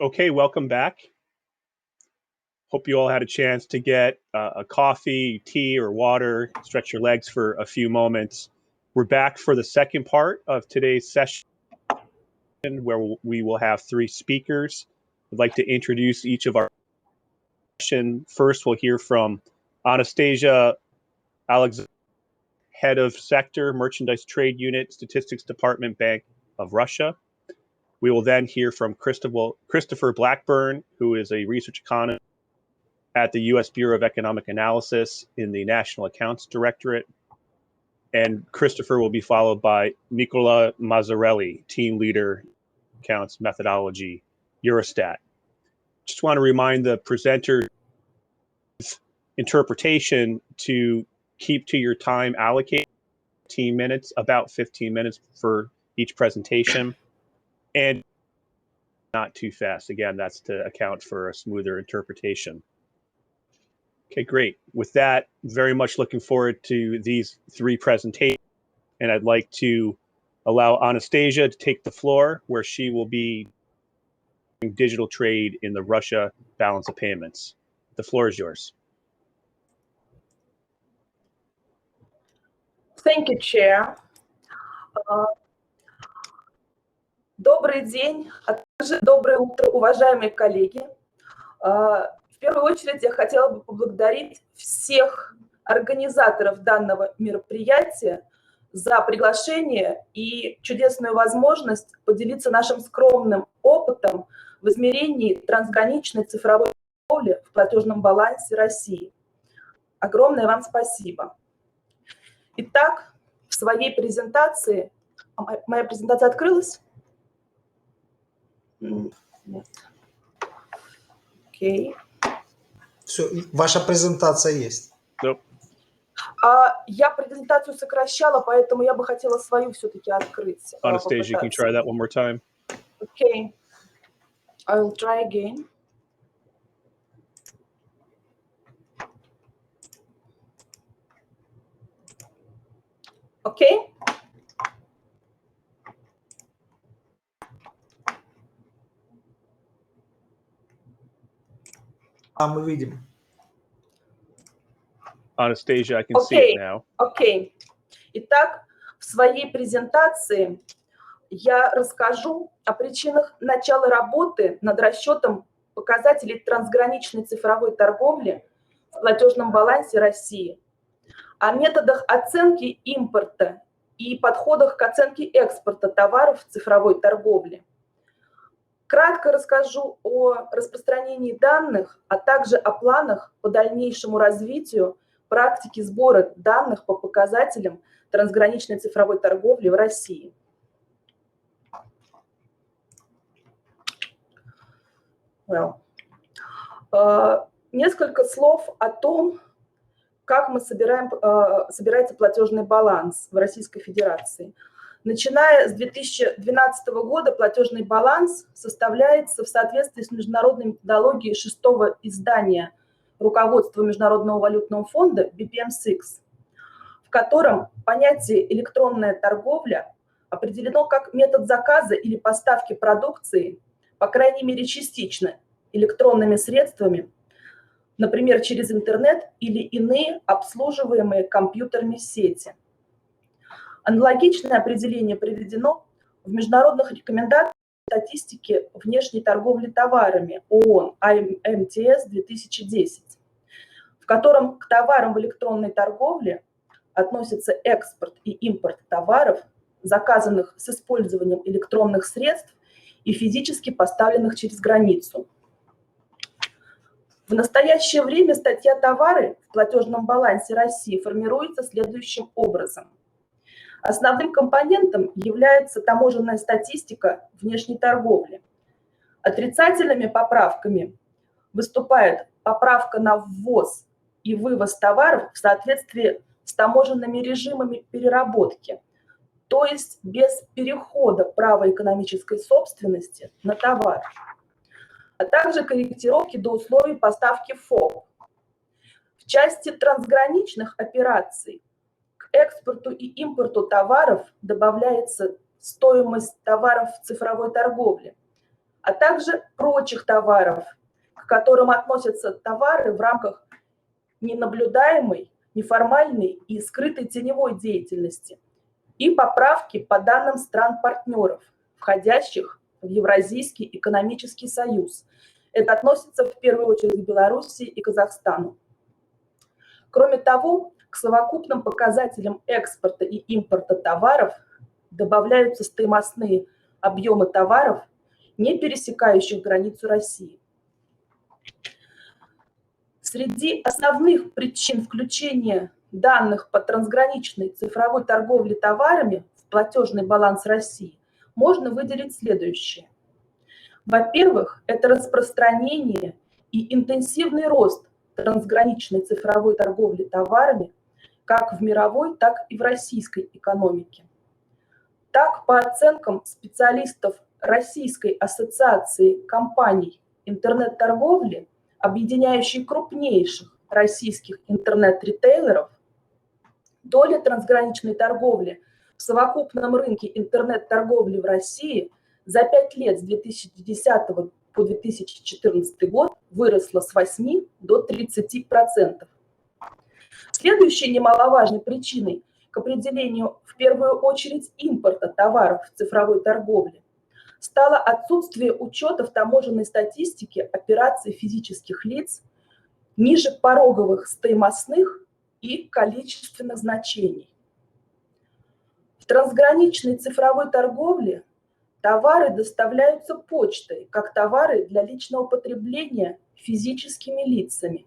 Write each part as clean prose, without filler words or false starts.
Okay, welcome back. Hope you all had a chance to get a coffee, tea, or water, stretch your legs for a few moments. We're back for the second part of today's session, where we will have three speakers. I'd like to introduce each of our session. First, we'll hear from Anastasia Alexander, Head of Sector, Merchandise Trade Unit, Statistics Department, Bank of Russia. We will then hear from Christopher Blackburn, who is a research economist at the U.S. Bureau of Economic Analysis in the National Accounts Directorate. And Christopher will be followed by Nicola Mazzarelli, Team Leader, Accounts Methodology, Eurostat. Just want to remind the presenter interpretation to keep to your time allocated, 15 minutes, about 15 minutes for each presentation. And not too fast. Again, that's to account for a smoother interpretation. Okay, great. With that, very much looking forward to these three presentations. And I'd like to allow Anastasia to take the floor, where she will be doing digital trade in the Russia balance of payments. The floor is yours. Thank you, Chair. Добрый день, а также доброе утро, уважаемые коллеги. В первую очередь я хотела бы поблагодарить всех организаторов данного мероприятия за приглашение и чудесную возможность поделиться нашим скромным опытом в измерении трансграничной цифровой торговли в платежном балансе России. Огромное вам спасибо. Итак, в своей презентации... Моя презентация открылась? Нет. Окей. Все, ваша презентация есть. Nope. Я презентацию сокращала, поэтому я бы хотела свою все-таки открыть. Anastasia, can you try that one more time? Okay. I will try again. Okay. Мы видим. Anastasia, I can see it now. Окей. Итак, в своей презентации я расскажу о причинах начала работы над расчетом показателей трансграничной цифровой торговли в платежном балансе России, о методах оценки импорта и подходах к оценке экспорта товаров в цифровой торговле. Кратко расскажу о распространении данных, а также о планах по дальнейшему развитию практики сбора данных по показателям трансграничной цифровой торговли в России. Несколько слов о том, как собирается платежный баланс в Российской Федерации. Начиная с 2012 года платежный баланс составляется в соответствии с международной методологией 6-го издания руководства Международного валютного фонда BPM-6, в котором понятие «электронная торговля» определено как метод заказа или поставки продукции, по крайней мере частично, электронными средствами, например, через интернет или иные обслуживаемые компьютерные сети. Аналогичное определение приведено в международных рекомендациях статистики внешней торговли товарами ООН АМТС 2010, в котором к товарам в электронной торговле относятся экспорт и импорт товаров, заказанных с использованием электронных средств и физически поставленных через границу. В настоящее время статья «Товары» в платежном балансе России формируется следующим образом. Основным компонентом является таможенная статистика внешней торговли. Отрицательными поправками выступает поправка на ввоз и вывоз товаров в соответствии с таможенными режимами переработки, то есть без перехода права экономической собственности на товар, а также корректировки до условий поставки ФОП. В части трансграничных операций к экспорту и импорту товаров добавляется стоимость товаров в цифровой торговле, а также прочих товаров, к которым относятся товары в рамках ненаблюдаемой, неформальной и скрытой теневой деятельности, и поправки по данным стран-партнеров, входящих в Евразийский экономический союз. Это относится в первую очередь к Белоруссии и Казахстану. Кроме того, к совокупным показателям экспорта и импорта товаров добавляются стоимостные объемы товаров, не пересекающих границу России. Среди основных причин включения данных по трансграничной цифровой торговле товарами в платежный баланс России можно выделить следующее. Во-первых, это распространение и интенсивный рост трансграничной цифровой торговли товарами как в мировой, так и в российской экономике. Так, по оценкам специалистов Российской ассоциации компаний интернет-торговли, объединяющей крупнейших российских интернет-ритейлеров, доля трансграничной торговли в совокупном рынке интернет-торговли в России за 5 лет с 2010 по 2014 год выросла с 8 до 30%. Следующей немаловажной причиной к определению в первую очередь импорта товаров в цифровой торговле стало отсутствие учета в таможенной статистике операций физических лиц ниже пороговых стоимостных и количественных значений. В трансграничной цифровой торговле товары доставляются почтой, как товары для личного потребления физическими лицами.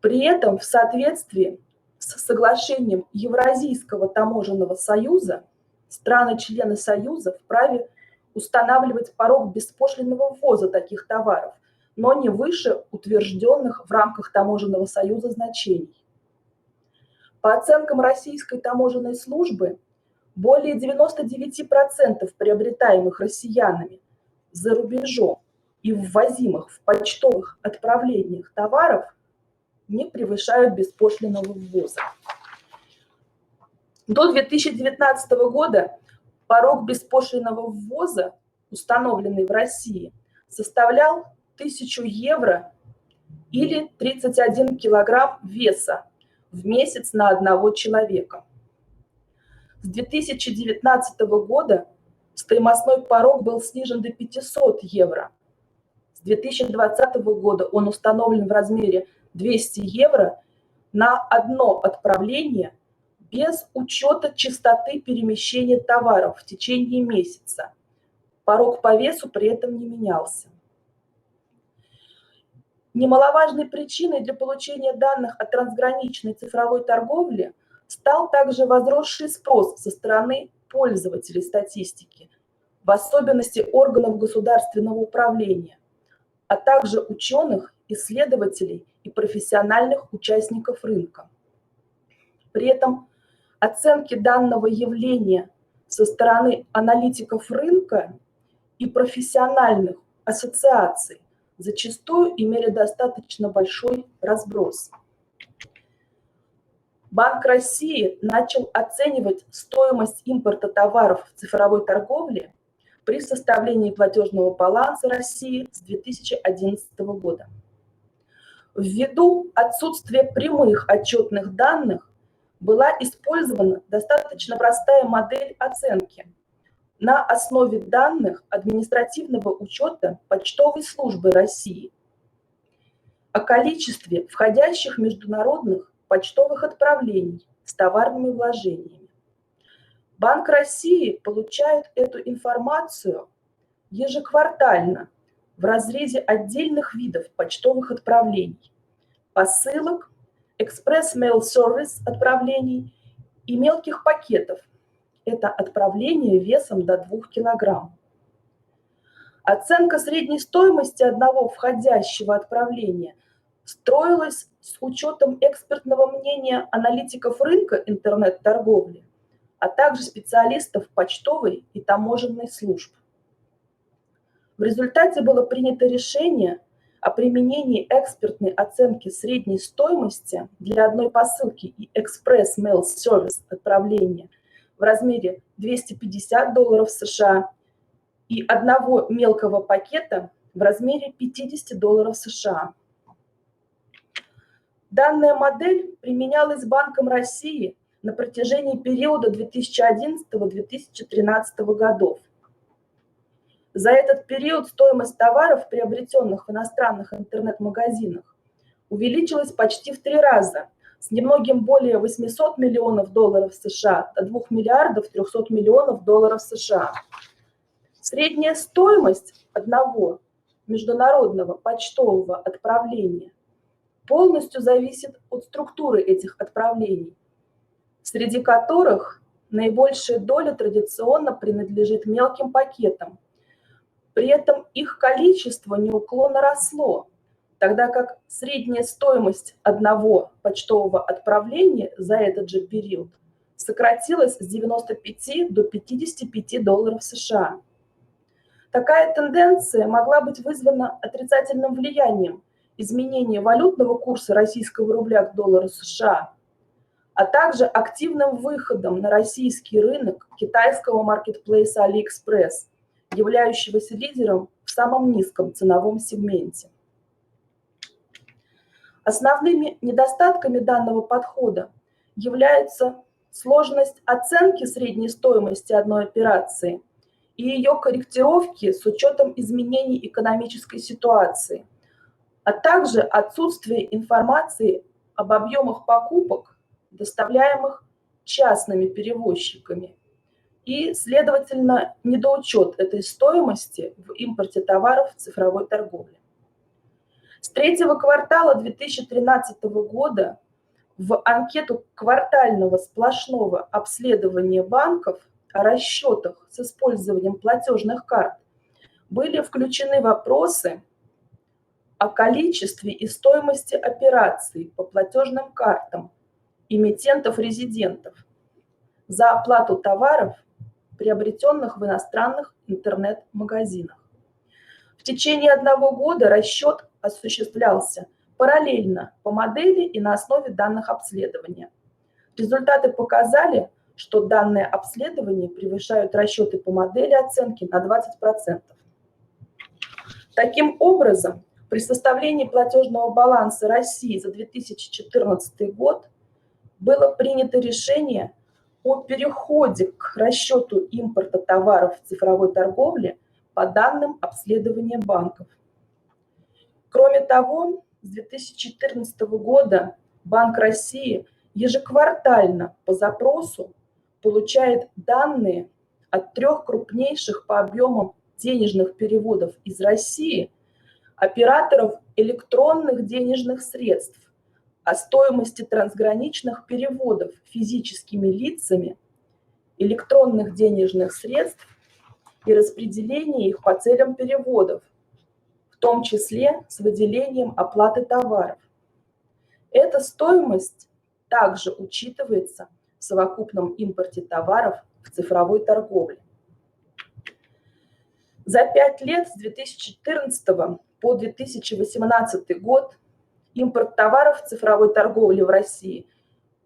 При этом в соответствии с соглашением Евразийского таможенного союза страны-члены союза вправе устанавливать порог беспошлинного ввоза таких товаров, но не выше утвержденных в рамках таможенного союза значений. По оценкам Российской таможенной службы, более 99% приобретаемых россиянами за рубежом и ввозимых в почтовых отправлениях товаров не превышают беспошлинного ввоза. До 2019 года порог беспошлинного ввоза, установленный в России, составлял 1000 евро или 31 килограмм веса в месяц на одного человека. С 2019 года стоимостной порог был снижен до 500 евро. С 2020 года он установлен в размере 200 евро на одно отправление без учета частоты перемещения товаров в течение месяца. Порог по весу при этом не менялся. Немаловажной причиной для получения данных о трансграничной цифровой торговле стал также возросший спрос со стороны пользователей статистики, в особенности органов государственного управления, а также ученых, исследователей и профессиональных участников рынка. При этом оценки данного явления со стороны аналитиков рынка и профессиональных ассоциаций зачастую имели достаточно большой разброс. Банк России начал оценивать стоимость импорта товаров в цифровой торговле при составлении платежного баланса России с 2011 года. Ввиду отсутствия прямых отчетных данных была использована достаточно простая модель оценки на основе данных административного учета почтовой службы России о количестве входящих международных почтовых отправлений с товарными вложениями. Банк России получает эту информацию ежеквартально в разрезе отдельных видов почтовых отправлений, посылок, экспресс-мейл-сервис отправлений и мелких пакетов. Это отправление весом до 2 килограмм. Оценка средней стоимости одного входящего отправления строилась с учетом экспертного мнения аналитиков рынка интернет-торговли, а также специалистов почтовой и таможенной служб. В результате было принято решение о применении экспертной оценки средней стоимости для одной посылки и экспресс-мейл-сервис отправления в размере $250 США и одного мелкого пакета в размере $50 США. Данная модель применялась Банком России на протяжении периода 2011-2013 годов. За этот период стоимость товаров, приобретенных в иностранных интернет-магазинах, увеличилась почти в 3 раза, с немногим более $800 миллионов США до $2 миллиардов 300 миллионов США. Средняя стоимость одного международного почтового отправления полностью зависит от структуры этих отправлений, среди которых наибольшая доля традиционно принадлежит мелким пакетам. При этом их количество неуклонно росло, тогда как средняя стоимость одного почтового отправления за этот же период сократилась с 95 до $55 США. Такая тенденция могла быть вызвана отрицательным влиянием изменения валютного курса российского рубля к доллару США, а также активным выходом на российский рынок китайского маркетплейса AliExpress, являющегося лидером в самом низком ценовом сегменте. Основными недостатками данного подхода являются сложность оценки средней стоимости одной операции и ее корректировки с учетом изменений экономической ситуации, а также отсутствие информации об объемах покупок, доставляемых частными перевозчиками, и, следовательно, недоучет этой стоимости в импорте товаров в цифровой торговле. С третьего квартала 2013 года в анкету квартального сплошного обследования банков о расчетах с использованием платежных карт были включены вопросы о количестве и стоимости операций по платежным картам эмитентов-резидентов за оплату товаров, приобретенных в иностранных интернет-магазинах. В течение 1 года расчет осуществлялся параллельно по модели и на основе данных обследования. Результаты показали, что данные обследования превышают расчеты по модели оценки на 20%. Таким образом, при составлении платежного баланса России за 2014 год было принято решение о переходе к расчету импорта товаров в цифровой торговле по данным обследования банков. Кроме того, с 2014 года Банк России ежеквартально по запросу получает данные от 3 крупнейших по объемам денежных переводов из России операторов электронных денежных средств о стоимости трансграничных переводов физическими лицами электронных денежных средств и распределения их по целям переводов, в том числе с выделением оплаты товаров. Эта стоимость также учитывается в совокупном импорте товаров в цифровой торговле. За 5 лет с 2014 по 2018 год импорт товаров в цифровой торговле в России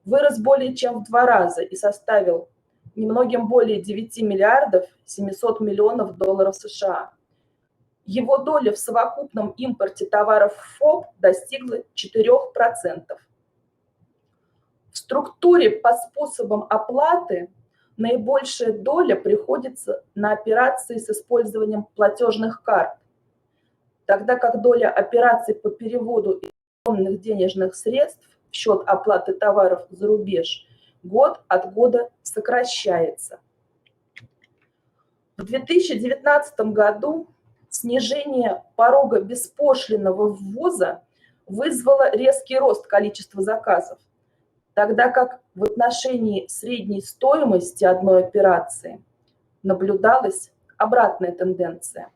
вырос более чем в 2 раза и составил немногим более 9 миллиардов 700 миллионов долларов США. Его доля в совокупном импорте товаров ФОП достигла 4%. В структуре по способам оплаты наибольшая доля приходится на операции с использованием платежных карт, тогда как доля операций по переводу электронных денежных средств в счет оплаты товаров за рубеж год от года сокращается. В 2019 году снижение порога беспошлинного ввоза вызвало резкий рост количества заказов, тогда как в отношении средней стоимости одной операции наблюдалась обратная тенденция,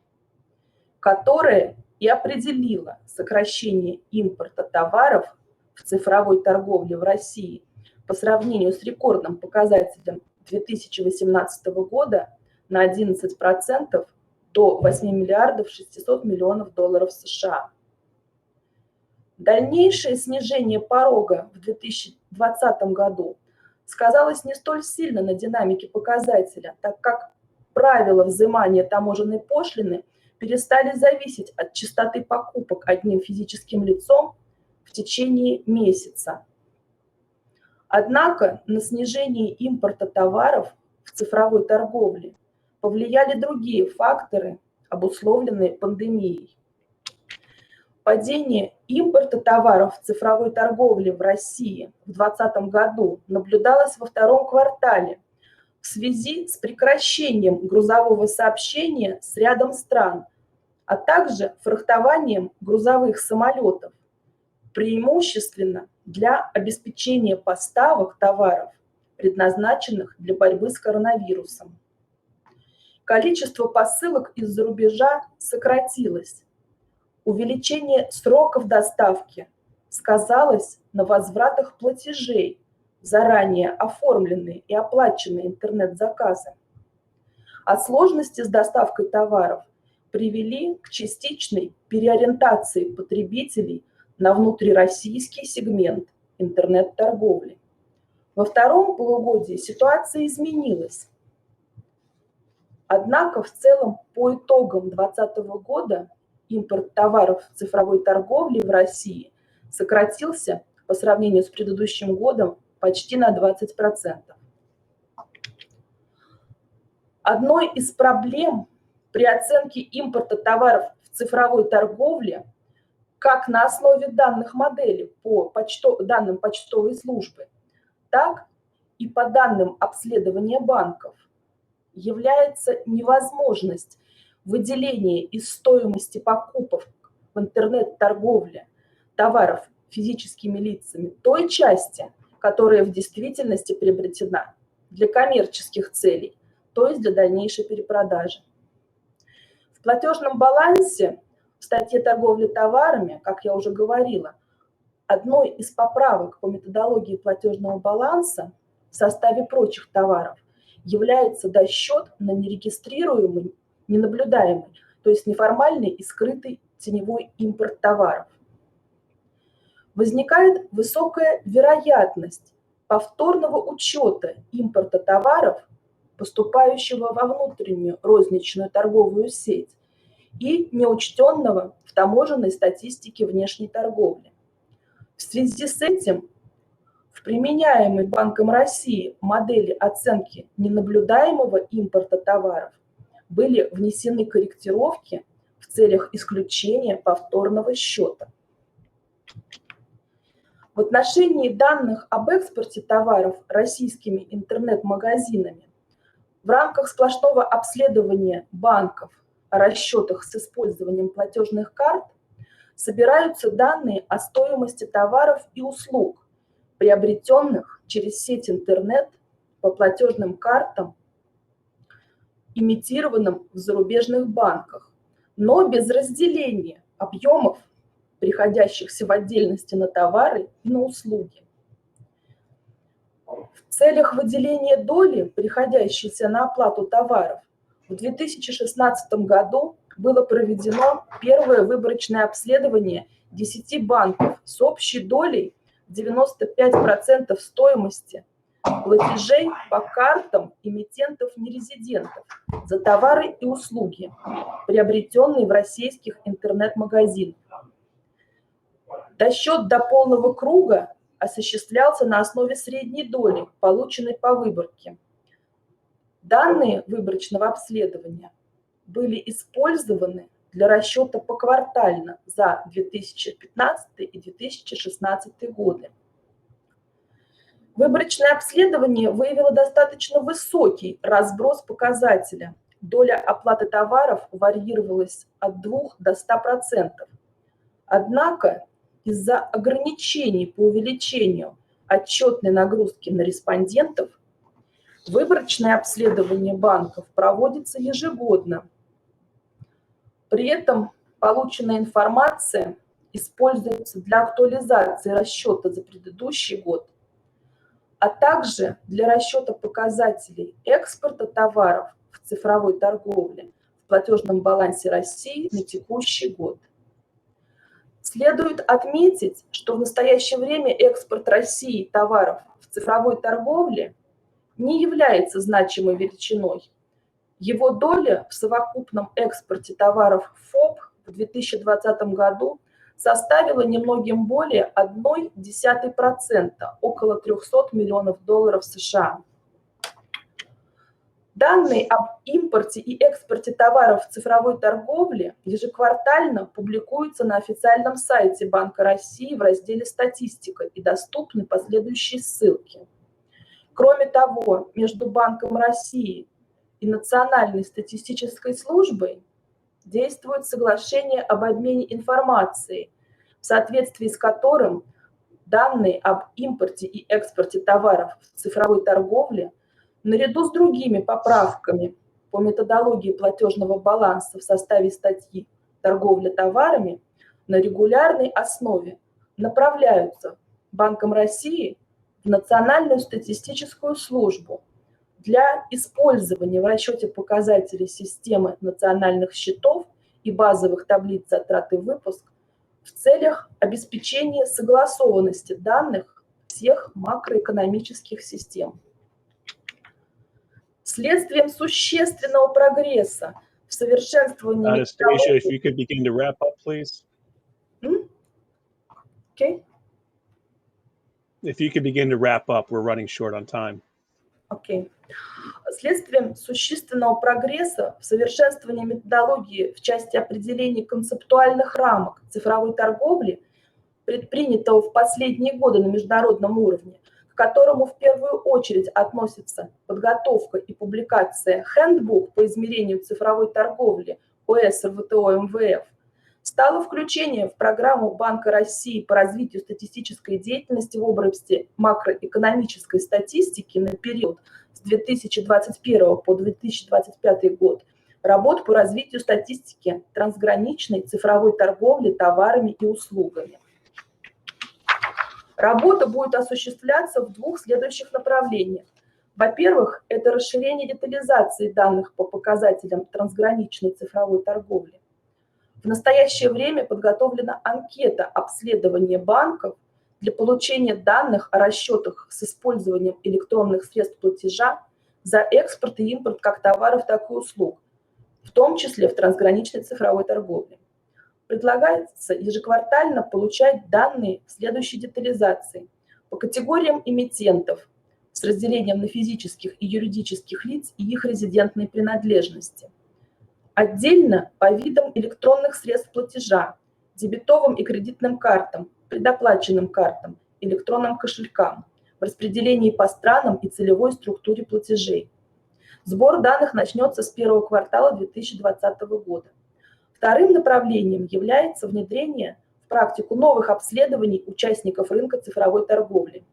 которая и определила сокращение импорта товаров в цифровой торговле в России по сравнению с рекордным показателем 2018 года на 11% до 8 миллиардов 600 миллионов долларов США. Дальнейшее снижение порога в 2020 году сказалось не столь сильно на динамике показателя, так как правила взимания таможенной пошлины перестали зависеть от частоты покупок одним физическим лицом в течение месяца. Однако на снижение импорта товаров в цифровой торговле повлияли другие факторы, обусловленные пандемией. Падение импорта товаров в цифровой торговле в России в 2020 году наблюдалось во втором квартале в связи с прекращением грузового сообщения с рядом стран, а также фрахтованием грузовых самолетов, преимущественно для обеспечения поставок товаров, предназначенных для борьбы с коронавирусом. Количество посылок из-за рубежа сократилось. Увеличение сроков доставки сказалось на возвратах платежей, заранее оформленные и оплаченные интернет-заказы. А сложности с доставкой товаров привели к частичной переориентации потребителей на внутрироссийский сегмент интернет-торговли. Во втором полугодии ситуация изменилась. Однако в целом по итогам 2020 года импорт товаров в цифровой торговле в России сократился по сравнению с предыдущим годом почти на 20%. Одной из проблем при оценке импорта товаров в цифровой торговле как на основе данных модели по данным почтовой службы, так и по данным обследования банков является невозможность выделения из стоимости покупок в интернет-торговле товаров физическими лицами той части, которая в действительности приобретена для коммерческих целей, то есть для дальнейшей перепродажи. В платежном балансе в статье торговли товарами, как я уже говорила, одной из поправок по методологии платежного баланса в составе прочих товаров является досчет на нерегистрируемый, ненаблюдаемый, то есть неформальный и скрытый теневой импорт товаров. Возникает высокая вероятность повторного учета импорта товаров, поступающего во внутреннюю розничную торговую сеть, и неучтенного в таможенной статистике внешней торговли. В связи с этим в применяемой Банком России модели оценки ненаблюдаемого импорта товаров были внесены корректировки в целях исключения повторного счета. В отношении данных об экспорте товаров российскими интернет-магазинами в рамках сплошного обследования банков о расчетах с использованием платежных карт собираются данные о стоимости товаров и услуг, приобретенных через сеть интернет по платежным картам, имитированным в зарубежных банках, но без разделения объемов, приходящихся в отдельности на товары и на услуги. В целях выделения доли, приходящейся на оплату товаров, в 2016 году было проведено первое выборочное обследование 10 банков с общей долей 95% стоимости платежей по картам эмитентов-нерезидентов за товары и услуги, приобретенные в российских интернет-магазинах. Досчет до полного круга осуществлялся на основе средней доли, полученной по выборке. Данные выборочного обследования были использованы для расчета поквартально за 2015 и 2016 годы. Выборочное обследование выявило достаточно высокий разброс показателя. Доля оплаты товаров варьировалась от 2 до 100%. Однако из-за ограничений по увеличению отчетной нагрузки на респондентов выборочное обследование банков проводится ежегодно. При этом полученная информация используется для актуализации расчета за предыдущий год, а также для расчета показателей экспорта товаров в цифровой торговле в платежном балансе России на текущий год. Следует отметить, что в настоящее время экспорт России товаров в цифровой торговле не является значимой величиной, Его доля в совокупном экспорте товаров ФОП в 2020 году составила немногим более 0,1%, около $300 миллионов США. Данные об импорте и экспорте товаров в цифровой торговле ежеквартально публикуются на официальном сайте Банка России в разделе «Статистика» и доступны последующие ссылки. Кроме того, между Банком России и Национальной статистической службой действует соглашение об обмене информацией, в соответствии с которым данные об импорте и экспорте товаров в цифровой торговле наряду с другими поправками по методологии платежного баланса в составе статьи «Торговля товарами» на регулярной основе направляются Банком России в Национальную статистическую службу для использования в расчете показателей системы национальных счетов и базовых таблиц затрат и выпуск в целях обеспечения согласованности данных всех макроэкономических систем. Следствием существенного прогресса в совершенствовании Anastasia, if you could begin to wrap up, please. Okay. If you could begin to wrap up, we're running short on time. Okay. Следствием существенного прогресса в совершенствовании методологии в части определения концептуальных рамок цифровой торговли, предпринятого в последние годы на международном уровне, к которому в первую очередь относится подготовка и публикация «Handbook по измерению цифровой торговли» ОС РВТО МВФ, стало включение в программу Банка России по развитию статистической деятельности в области макроэкономической статистики на период с 2021 по 2025 год работ по развитию статистики трансграничной цифровой торговли товарами и услугами. Работа будет осуществляться в двух следующих направлениях. Во-первых, это расширение детализации данных по показателям трансграничной цифровой торговли. В настоящее время подготовлена анкета обследования банков для получения данных о расчетах с использованием электронных средств платежа за экспорт и импорт как товаров, так и услуг, в том числе в трансграничной цифровой торговле. Предлагается ежеквартально получать данные в следующей детализации по категориям эмитентов с разделением на физических и юридических лиц и их резидентной принадлежности. Отдельно по видам электронных средств платежа, дебетовым и кредитным картам, предоплаченным картам, электронным кошелькам, в распределении по странам и целевой структуре платежей. Сбор данных начнется с первого квартала 2020 года. Вторым направлением является внедрение в практику новых обследований участников рынка цифровой торговли.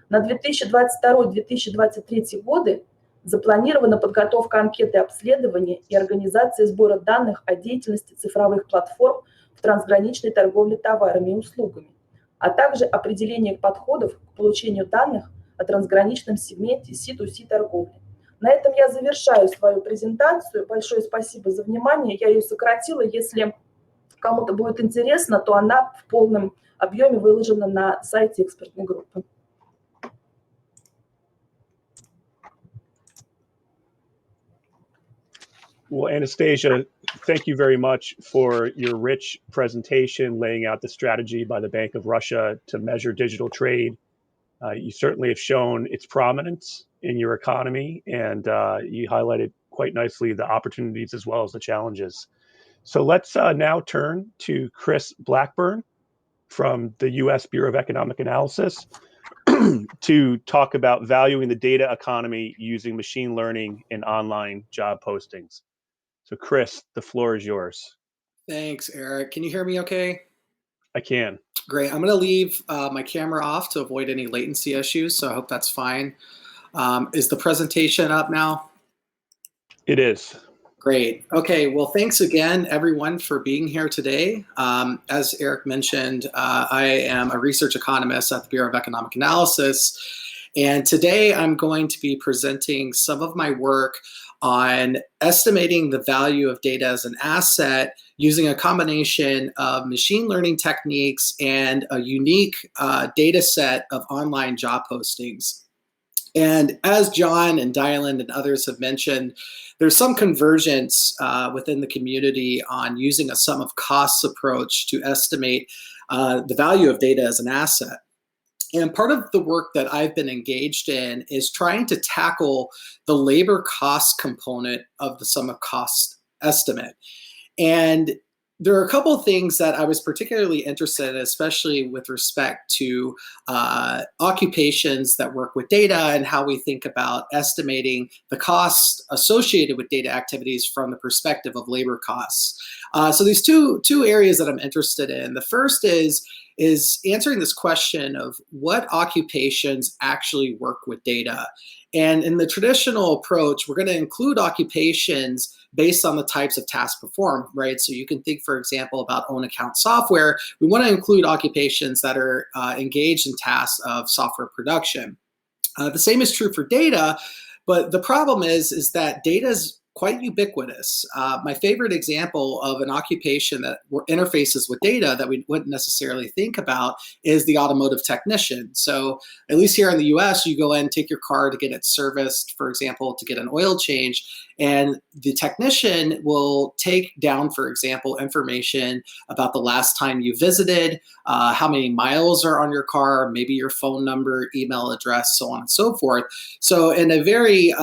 На 2022-2023 годы запланирована подготовка анкеты обследования и организация сбора данных о деятельности цифровых платформ в трансграничной торговле товарами и услугами, а также определение подходов к получению данных о трансграничном сегменте C2C торговли. На этом я завершаю свою презентацию. Большое спасибо за внимание. Я ее сократила. Если кому-то будет интересно, то она в полном объеме выложена на сайте экспертной группы. Well, Anastasia, thank you very much for your rich presentation laying out the strategy by the Bank of Russia to measure digital trade. You certainly have shown its prominence in your economy, and you highlighted quite nicely the opportunities as well as the challenges. So let's now turn to Chris Blackburn from the U.S. Bureau of Economic Analysis to talk about valuing the data economy using machine learning in online job postings. So Chris, the floor is yours. Thanks, Eric. Can you hear me okay? I can. Great. I'm going to leave my camera off to avoid any latency issues, so I hope that's fine. Is the presentation up now? It is. Great. Okay. Well, thanks again, everyone, for being here today. As Eric mentioned, I am a research economist at the Bureau of Economic Analysis, and today I'm going to be presenting some of my work on estimating the value of data as an asset using a combination of machine learning techniques and a unique data set of online job postings. And as John and Dylan and others have mentioned, there's some convergence within the community on using a sum of costs approach to estimate the value of data as an asset. And part of the work that I've been engaged in is trying to tackle the labor cost component of the sum of cost estimate. And there are a couple of things that I was particularly interested in, especially with respect to occupations that work with data and how we think about estimating the costs associated with data activities from the perspective of labor costs. So these two areas that I'm interested in. The first is answering this question of what occupations actually work with data. And in the traditional approach, we're going to include occupations based on the types of tasks performed, right? So you can think, for example, about own account software. We want to include occupations that are engaged in tasks of software production. The same is true for data, but the problem is that data is quite ubiquitous. My favorite example of an occupation that interfaces with data that we wouldn't necessarily think about is the automotive technician. So at least here in the US, you go in, take your car to get it serviced, for example, to get an oil change, and the technician will take down, for example, information about the last time you visited, how many miles are on your car, maybe your phone number, email address, so on and so forth. So in a very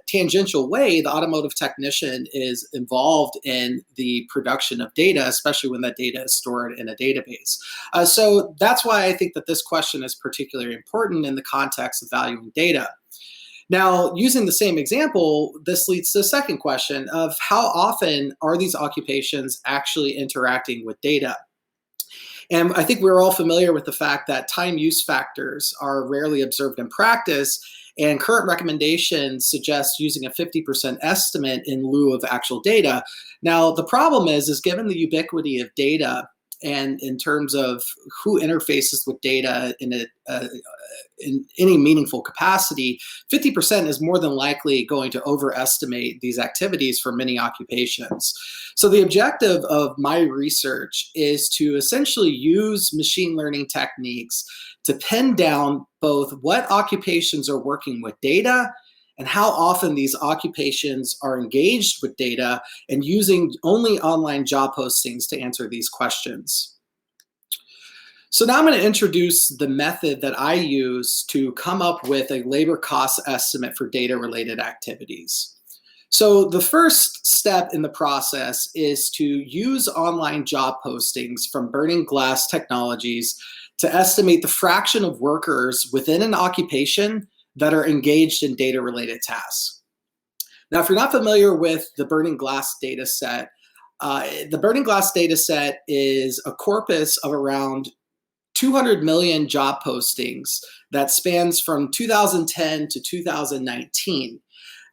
tangential way, the automotive technician is involved in the production of data, especially when that data is stored in a database. So that's why I think that this question is particularly important in the context of valuing data. Now, using the same example, this leads to the second question of how often are these occupations actually interacting with data? And I think we're all familiar with the fact that time use factors are rarely observed in practice, and current recommendations suggest using a 50% estimate in lieu of actual data. Now, the problem is given the ubiquity of data and in terms of who interfaces with data in any meaningful capacity, 50% is more than likely going to overestimate these activities for many occupations. So the objective of my research is to essentially use machine learning techniques to pin down both what occupations are working with data and how often these occupations are engaged with data, and using only online job postings to answer these questions. So now I'm going to introduce the method that I use to come up with a labor cost estimate for data-related activities. So the first step in the process is to use online job postings from Burning Glass Technologies to estimate the fraction of workers within an occupation that are engaged in data-related tasks. Now, if you're not familiar with the Burning Glass data set, the Burning Glass data set is a corpus of around 200 million job postings that spans from 2010 to 2019.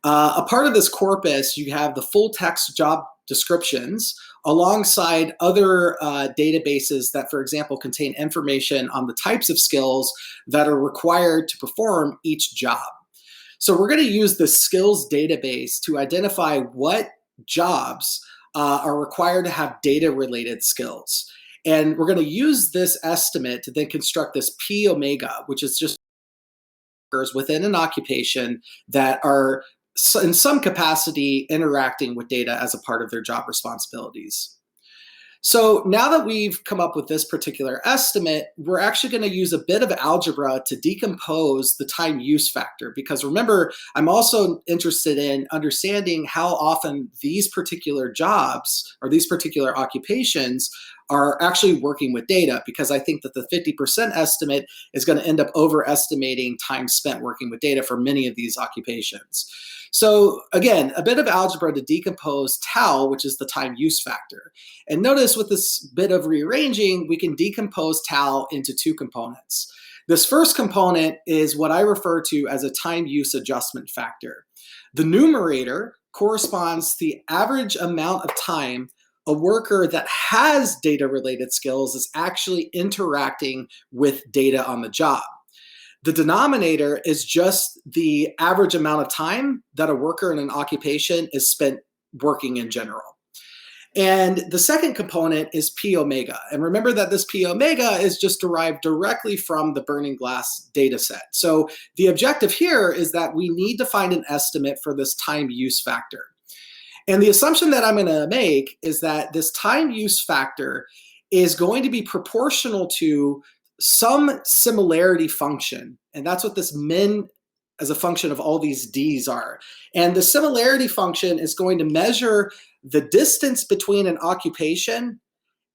A part of this corpus, you have the full text job descriptions alongside other databases that, for example, contain information on the types of skills that are required to perform each job. So we're going to use the skills database to identify what jobs are required to have data-related skills. And we're going to use this estimate to then construct this P omega, which is just workers within an occupation that are in some capacity interacting with data as a part of their job responsibilities. So now that we've come up with this particular estimate, we're actually going to use a bit of algebra to decompose the time use factor, because remember, I'm also interested in understanding how often these particular jobs or these particular occupations are actually working with data, because I think that the 50% estimate is going to end up overestimating time spent working with data for many of these occupations. So again, a bit of algebra to decompose tau, which is the time use factor. And notice with this bit of rearranging, we can decompose tau into two components. This first component is what I refer to as a time use adjustment factor. The numerator corresponds to the average amount of time a worker that has data-related skills is actually interacting with data on the job. The denominator is just the average amount of time that a worker in an occupation is spent working in general. And the second component is P omega. And remember that this P omega is just derived directly from the burning glass data set. So the objective here is that we need to find an estimate for this time use factor. And the assumption that I'm going to make is that this time use factor is going to be proportional to some similarity function. And that's what this min as a function of all these D's are. And the similarity function is going to measure the distance between an occupation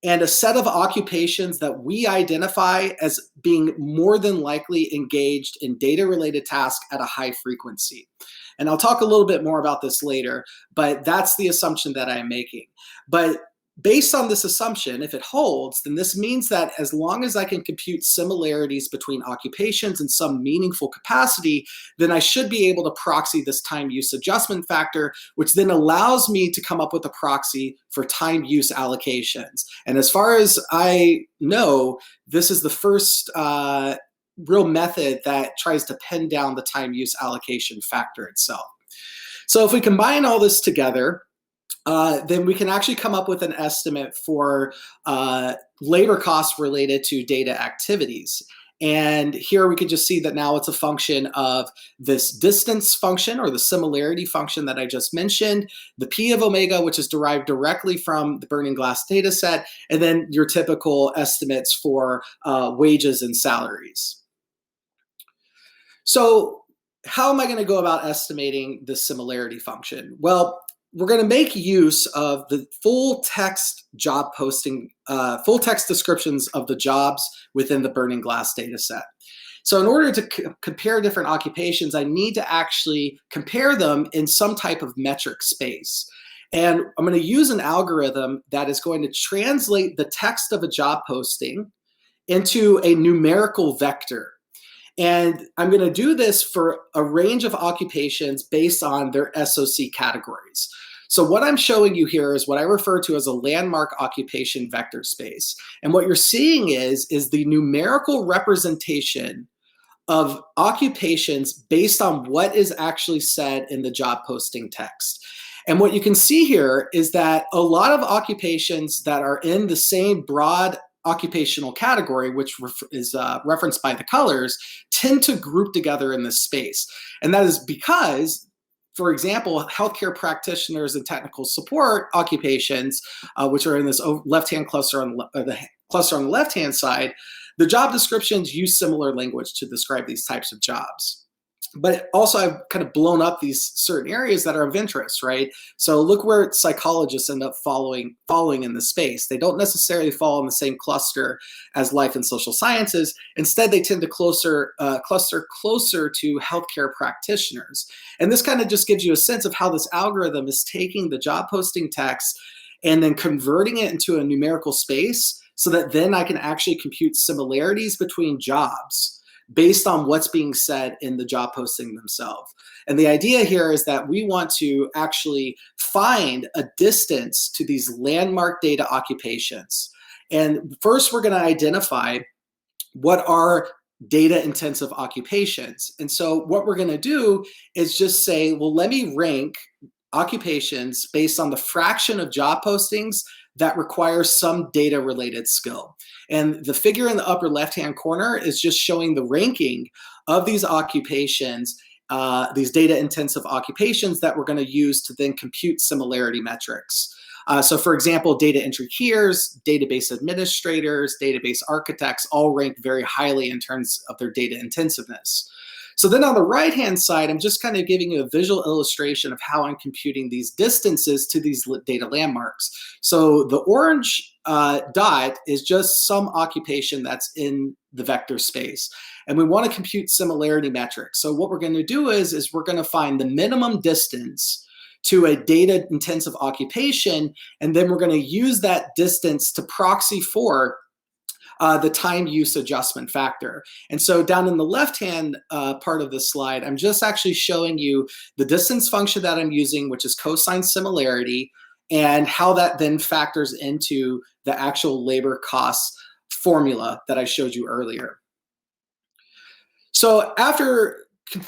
and a set of occupations that we identify as being more than likely engaged in data-related tasks at a high frequency. And I'll talk a little bit more about this later, but that's the assumption that I'm making. But based on this assumption, if it holds, then this means that as long as I can compute similarities between occupations in some meaningful capacity, then I should be able to proxy this time use adjustment factor, which then allows me to come up with a proxy for time use allocations. And as far as I know, this is the first real method that tries to pin down the time use allocation factor itself. So if we combine all this together, then we can actually come up with an estimate for labor costs related to data activities. And here we could just see that now it's a function of this distance function or the similarity function that I just mentioned, the P of omega, which is derived directly from the burning glass data set, and then your typical estimates for wages and salaries. So how am I going to go about estimating the similarity function? Well, we're going to make use of the full text job posting, full text descriptions of the jobs within the burning glass data set. So in order to compare different occupations, I need to actually compare them in some type of metric space. And I'm going to use an algorithm that is going to translate the text of a job posting into a numerical vector. And I'm going to do this for a range of occupations based on their SOC categories. So what I'm showing you here is what I refer to as a landmark occupation vector space. And what you're seeing is the numerical representation of occupations based on what is actually said in the job posting text. And what you can see here is that a lot of occupations that are in the same broad occupational category, which is referenced by the colors, tend to group together in this space. And that is because, for example, healthcare practitioners and technical support occupations, which are in this left-hand cluster on the cluster on the left-hand side, the job descriptions use similar language to describe these types of jobs. But also I've kind of blown up these certain areas that are of interest, right? So look where psychologists end up falling in the space. They don't necessarily fall in the same cluster as life and social sciences. Instead, they tend to cluster closer to healthcare practitioners. And this kind of just gives you a sense of how this algorithm is taking the job posting text and then converting it into a numerical space so that then I can actually compute similarities between jobs based on what's being said in the job posting themselves. And the idea here is that we want to actually find a distance to these landmark data occupations. And first, we're going to identify what are data intensive occupations. And so what we're going to do is just say, well, let me rank occupations based on the fraction of job postings that requires some data related skill. And the figure in the upper left-hand corner is just showing the ranking of these occupations, these data intensive occupations that we're going to use to then compute similarity metrics. So for example, data entry keyers, database administrators, database architects all rank very highly in terms of their data intensiveness. So then on the right-hand side, I'm just kind of giving you a visual illustration of how I'm computing these distances to these data landmarks. So the orange dot is just some occupation that's in the vector space. And we want to compute similarity metrics. So what we're going to do is we're going to find the minimum distance to a data intensive occupation, and then we're going to use that distance to proxy for the time use adjustment factor. And so down in the left-hand part of this slide, I'm just actually showing you the distance function that I'm using, which is cosine similarity, and how that then factors into the actual labor cost formula that I showed you earlier. So after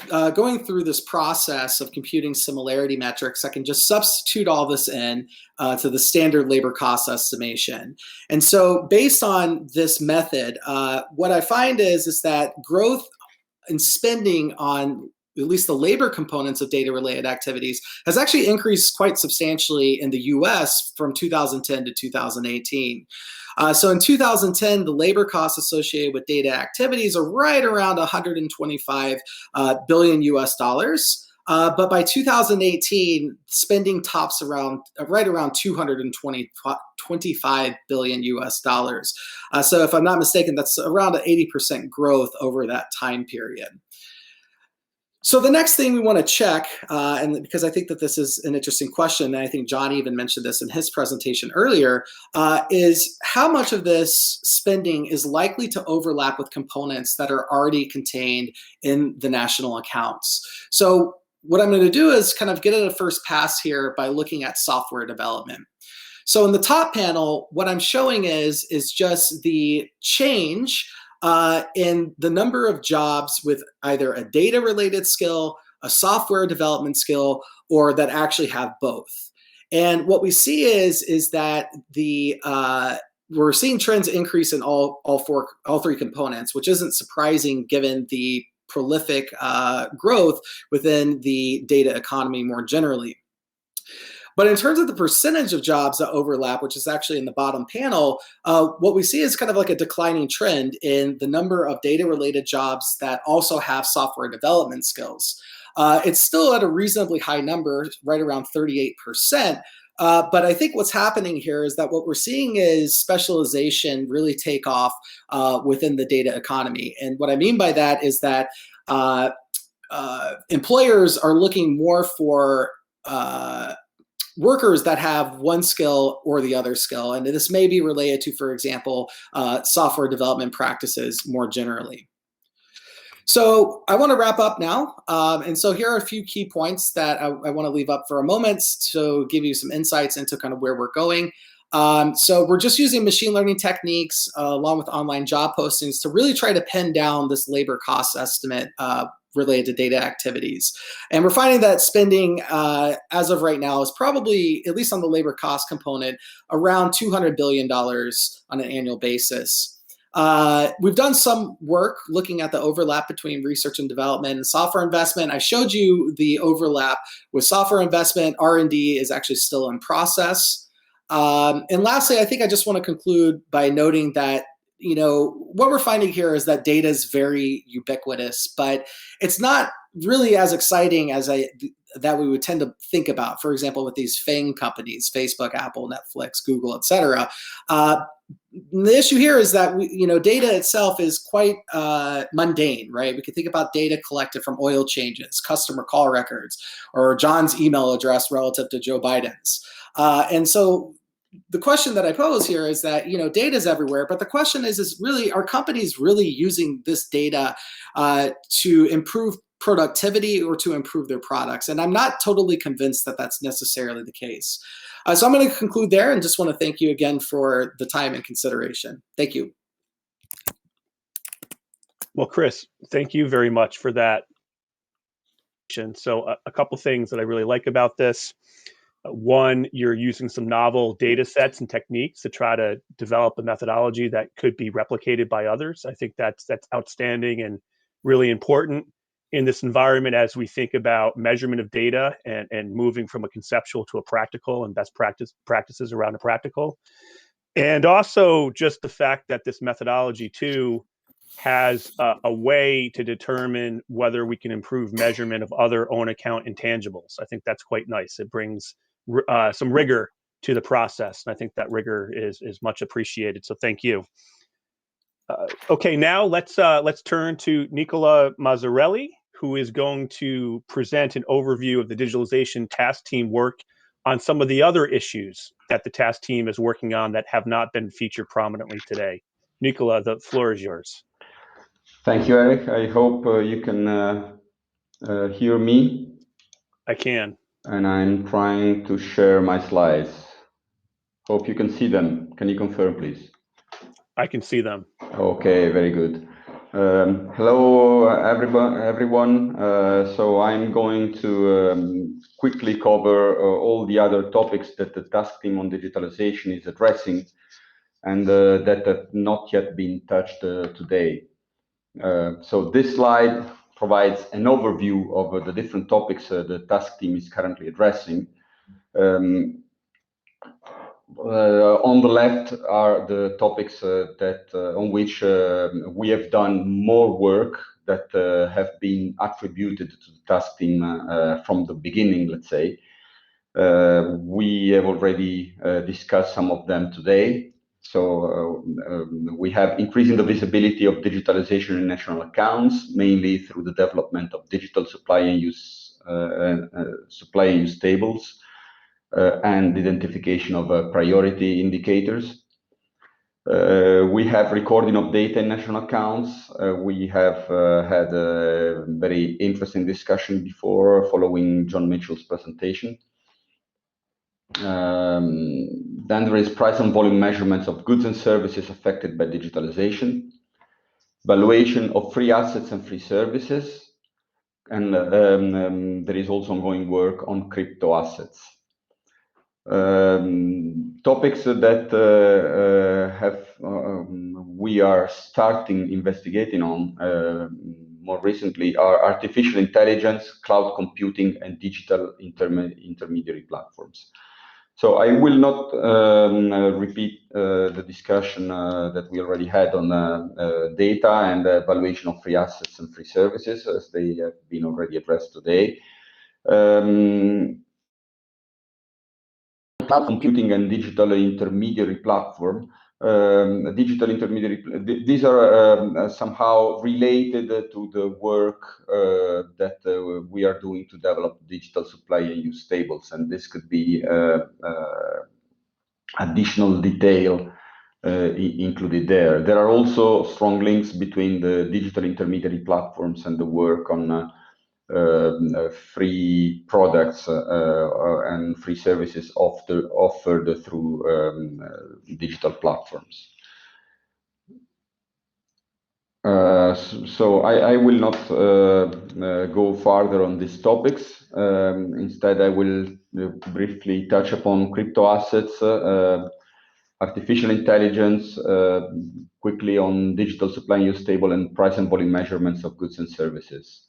going through this process of computing similarity metrics, I can just substitute all this in to the standard labor cost estimation. And so based on this method, what I find is that growth in spending on at least the labor components of data-related activities has actually increased quite substantially in the US from 2010 to 2018. So in 2010, the labor costs associated with data activities are right around 125 billion US dollars. But by 2018, spending tops right around 225 billion US dollars. So if I'm not mistaken, that's around an 80% growth over that time period. So the next thing we want to check, and because I think that this is an interesting question, and I think John even mentioned this in his presentation earlier, is how much of this spending is likely to overlap with components that are already contained in the national accounts. So what I'm going to do is kind of get at a first pass here by looking at software development. So in the top panel, what I'm showing is just the change in the number of jobs with either a data-related skill, a software development skill, or that actually have both. And what we see is that we're seeing trends increase in all three components, which isn't surprising given the prolific growth within the data economy more generally. But in terms of the percentage of jobs that overlap, which is actually in the bottom panel, what we see is kind of like a declining trend in the number of data-related jobs that also have software development skills. It's still at a reasonably high number, right around 38%. But I think what's happening here is that what we're seeing is specialization really take off within the data economy. And what I mean by that is that employers are looking more for workers that have one skill or the other skill. And this may be related to, for example, software development practices more generally. So I want to wrap up now. And so here are a few key points that I want to leave up for a moment to give you some insights into kind of where we're going. So we're just using machine learning techniques along with online job postings to really try to pin down this labor cost estimate related to data activities. And we're finding that spending as of right now is probably, at least on the labor cost component, around $200 billion on an annual basis. We've done some work looking at the overlap between research and development and software investment. I showed you the overlap with software investment. R&D is actually still in process. And lastly, I think I just want to conclude by noting that what we're finding here is that data is very ubiquitous, but it's not really as exciting as that we would tend to think about. For example, with these FANG companies, Facebook, Apple, Netflix, Google, etc. The issue here is that data itself is quite mundane, right? We can think about data collected from oil changes, customer call records, or John's email address relative to Joe Biden's. And so the question that I pose here is that, data is everywhere, but the question is really, are companies really using this data to improve productivity or to improve their products? And I'm not totally convinced that that's necessarily the case. So I'm going to conclude there and just want to thank you again for the time and consideration. Thank you. Well, Chris, thank you very much for that. So a couple things that I really like about this. One, you're using some novel data sets and techniques to try to develop a methodology that could be replicated by others. I think that's outstanding and really important in this environment as we think about measurement of data and moving from a conceptual to a practical and best practices around a practical. And also just the fact that this methodology too has a way to determine whether we can improve measurement of other own account intangibles. I think that's quite nice. It brings some rigor to the process, and I think that rigor is much appreciated. So thank you. Okay, now let's turn to Nicola Mazzarelli, who is going to present an overview of the digitalization task team work on some of the other issues that the task team is working on that have not been featured prominently today. Nicola, the floor is yours. Thank you, Eric. I hope you can hear me. I can. And I'm trying to share my slides. Hope you can see them. Can you confirm, please? I can see them. Okay, very good. Hello, everyone. So I'm going to quickly cover all the other topics that the task team on digitalization is addressing and that have not yet been touched today. So this slide provides an overview of the different topics the task team is currently addressing. On the left are the topics on which we have done more work that have been attributed to the task team from the beginning, let's say. We have already discussed some of them today. So we have increasing the visibility of digitalization in national accounts, mainly through the development of digital supply and use tables. And identification of priority indicators. We have recording of data in national accounts. We have had a very interesting discussion before following John Mitchell's presentation. Then there is price and volume measurements of goods and services affected by digitalization, valuation of free assets and free services, and there is also ongoing work on crypto assets. Topics that we are starting investigating on more recently are artificial intelligence, cloud computing, and digital intermediary platforms. So I will not repeat the discussion that we already had on data and valuation of free assets and free services, as they have been already addressed today. Cloud computing and digital intermediary platform. These are somehow related to the work that we are doing to develop digital supply and use tables, and this could be additional detail included there. There are also strong links between the digital intermediary platforms and the work on free products and free services offered through digital platforms. So I will not go farther on these topics. Instead, I will briefly touch upon crypto assets, artificial intelligence, quickly on digital supply and use table, and price and volume measurements of goods and services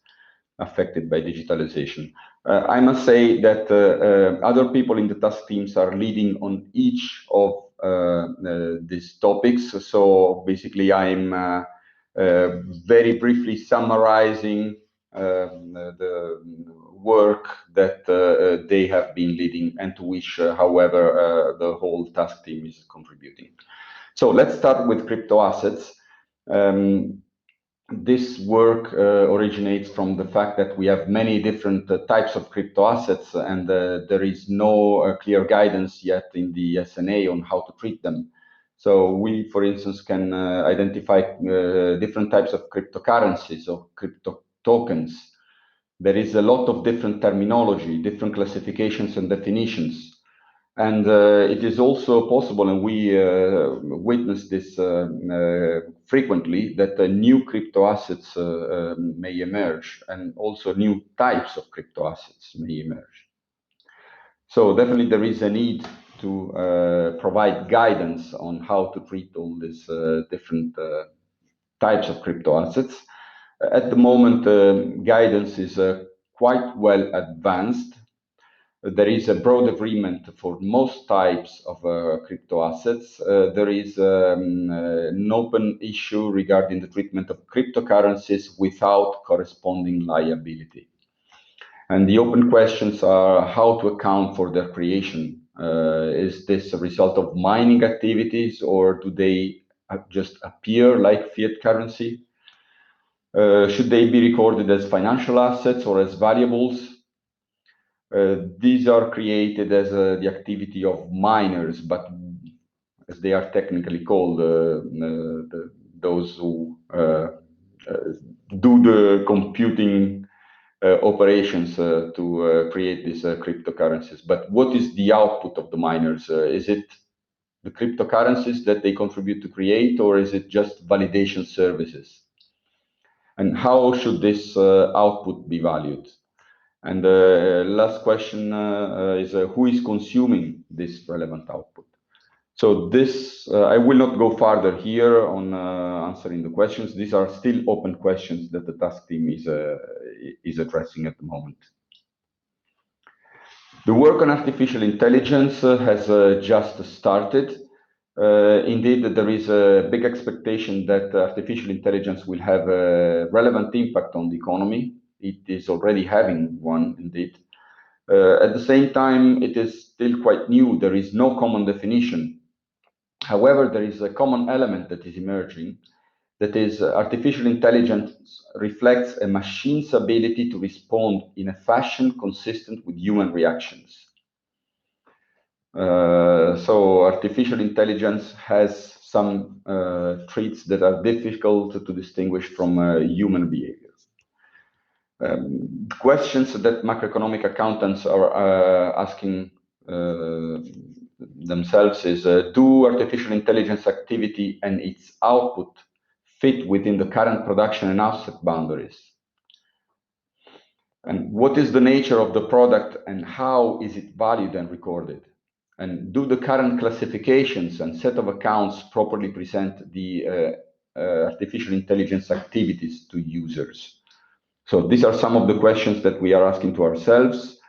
affected by digitalization. I must say that other people in the task teams are leading on each of these topics. So basically, I'm very briefly summarizing the work that they have been leading and to which, however, the whole task team is contributing. So let's start with crypto assets. This work originates from the fact that we have many different types of crypto assets, and there is no clear guidance yet in the SNA on how to treat them. So we, for instance, can identify different types of cryptocurrencies or crypto tokens. There is a lot of different terminology, different classifications and definitions. And it is also possible, and we witness this frequently, that new crypto assets may emerge, and also new types of crypto assets may emerge. So definitely there is a need to provide guidance on how to treat all these different types of crypto assets. At the moment, guidance is quite well advanced. There is a broad agreement for most types of crypto assets. There is an open issue regarding the treatment of cryptocurrencies without corresponding liability. And the open questions are how to account for their creation. Is this a result of mining activities, or do they just appear like fiat currency? Should they be recorded as financial assets or as valuables? These are created as the activity of miners, but as they are technically called, those who do the computing operations to create these cryptocurrencies. But what is the output of the miners? Is it the cryptocurrencies that they contribute to create, or is it just validation services? And how should this output be valued? And the last question is who is consuming this relevant output? So this, I will not go further here on answering the questions. These are still open questions that the task team is addressing at the moment. The work on artificial intelligence has just started. Indeed, there is a big expectation that artificial intelligence will have a relevant impact on the economy. It is already having one, indeed. At the same time, it is still quite new. There is no common definition. However, there is a common element that is emerging, that is artificial intelligence reflects a machine's ability to respond in a fashion consistent with human reactions. So artificial intelligence has some traits that are difficult to distinguish from human behavior. Questions that macroeconomic accountants are asking themselves is, do artificial intelligence activity and its output fit within the current production and asset boundaries? And what is the nature of the product and how is it valued and recorded? And do the current classifications and set of accounts properly present the artificial intelligence activities to users? So these are some of the questions that we are asking to ourselves.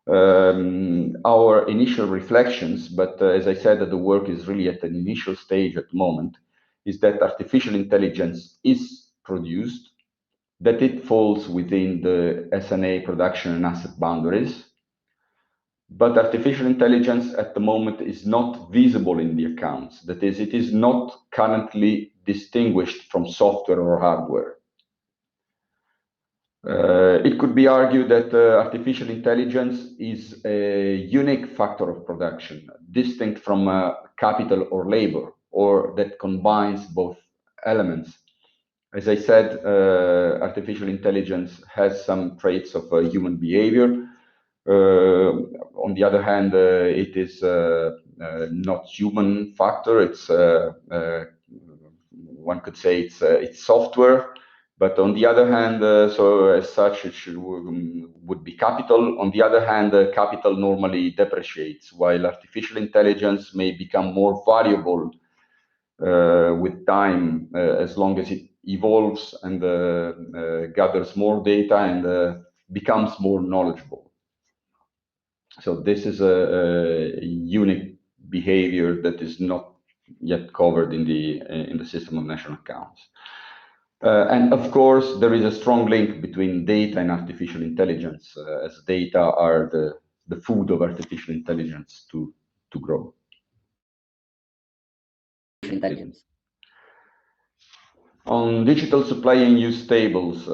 Our initial reflections, but as I said, that the work is really at an initial stage at the moment, is that artificial intelligence is produced, that it falls within the S&A production and asset boundaries, but artificial intelligence at the moment is not visible in the accounts. That is, it is not currently distinguished from software or hardware. It could be argued that artificial intelligence is a unique factor of production, distinct from capital or labor, or that combines both elements. As I said, artificial intelligence has some traits of human behavior. On the other hand, it is not human factor. It's one could say it's software. But on the other hand, so as such, it would be capital. On the other hand, capital normally depreciates, while artificial intelligence may become more valuable with time, as long as it evolves and gathers more data and becomes more knowledgeable. So this is a unique behavior that is not yet covered in the system of national accounts. And of course, there is a strong link between data and artificial intelligence, as data are the food of artificial intelligence to grow. Intelligence. On digital supply and use tables,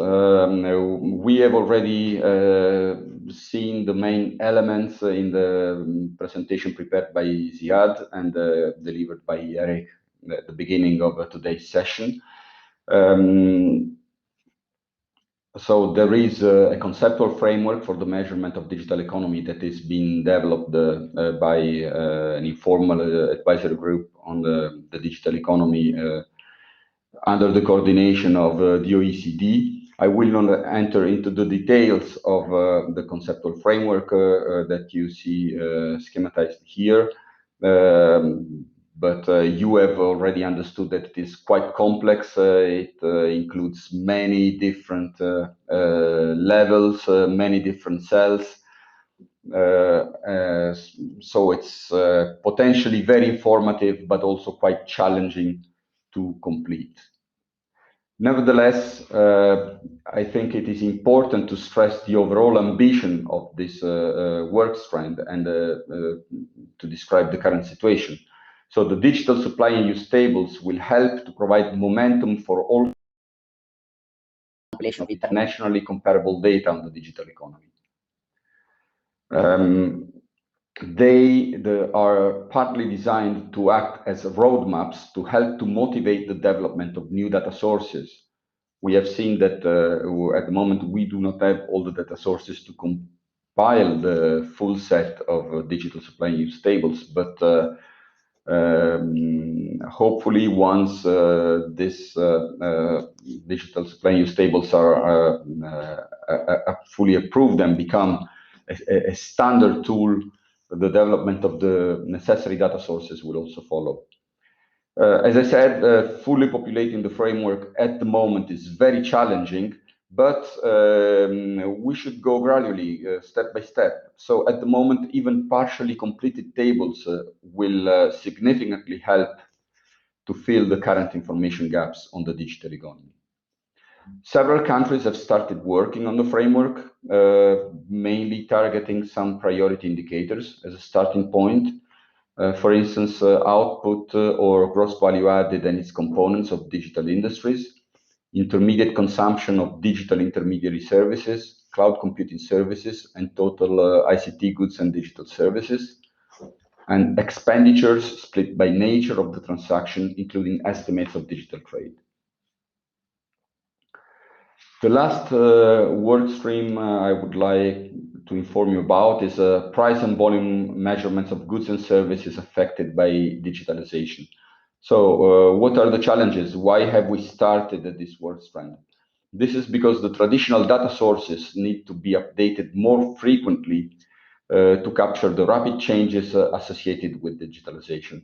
we have already seen the main elements in the presentation prepared by Ziad and delivered by Eric at the beginning of today's session. So there is a conceptual framework for the measurement of digital economy that is being developed by an informal advisory group on the digital economy under the coordination of the OECD. I will not enter into the details of the conceptual framework that you see schematized here. But you have already understood that it is quite complex. It includes many different levels, many different cells. So it's potentially very informative, but also quite challenging to complete. Nevertheless, I think it is important to stress the overall ambition of this work strand and to describe the current situation. So the digital supply and use tables will help to provide momentum for all of internationally comparable data on the digital economy. They are partly designed to act as roadmaps to help to motivate the development of new data sources. We have seen that at the moment we do not have all the data sources to compile the full set of digital supply and use tables, but Hopefully, once this digital supply use tables are fully approved and become a standard tool, the development of the necessary data sources will also follow. As I said, fully populating the framework at the moment is very challenging, but we should go gradually, step by step. So at the moment, even partially completed tables will significantly help to fill the current information gaps on the digital economy. Several countries have started working on the framework, mainly targeting some priority indicators as a starting point. For instance, output or gross value added and its components of digital industries, intermediate consumption of digital intermediary services, cloud computing services, and total ICT goods and digital services, and expenditures split by nature of the transaction, including estimates of digital trade. The last work stream I would like to inform you about is price and volume measurements of goods and services affected by digitalization. So what are the challenges? Why have we started this work stream? This is because the traditional data sources need to be updated more frequently to capture the rapid changes associated with digitalization.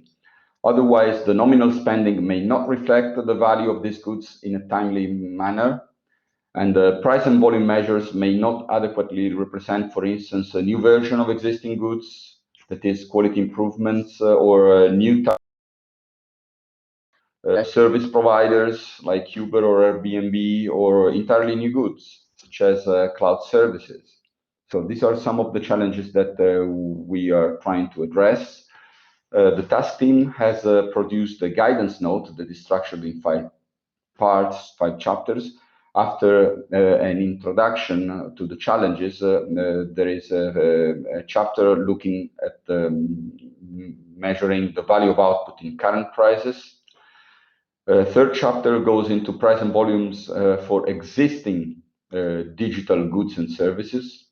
Otherwise, the nominal spending may not reflect the value of these goods in a timely manner, and the price and volume measures may not adequately represent, for instance, a new version of existing goods, that is, quality improvements or new service providers like Uber or Airbnb, or entirely new goods, such as cloud services. So these are some of the challenges that we are trying to address. The task team has produced a guidance note that is structured in 5 parts, 5 chapters. After an introduction to the challenges, there is a chapter looking at measuring the value of output in current prices. Third chapter goes into price and volumes for existing digital goods and services.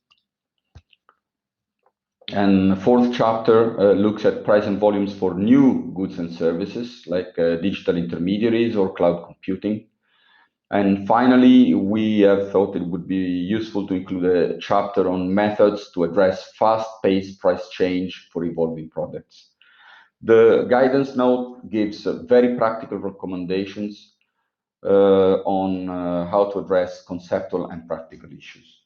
And fourth chapter looks at price and volumes for new goods and services, like digital intermediaries or cloud computing. And finally, we have thought it would be useful to include a chapter on methods to address fast-paced price change for evolving products. The guidance note gives very practical recommendations on how to address conceptual and practical issues.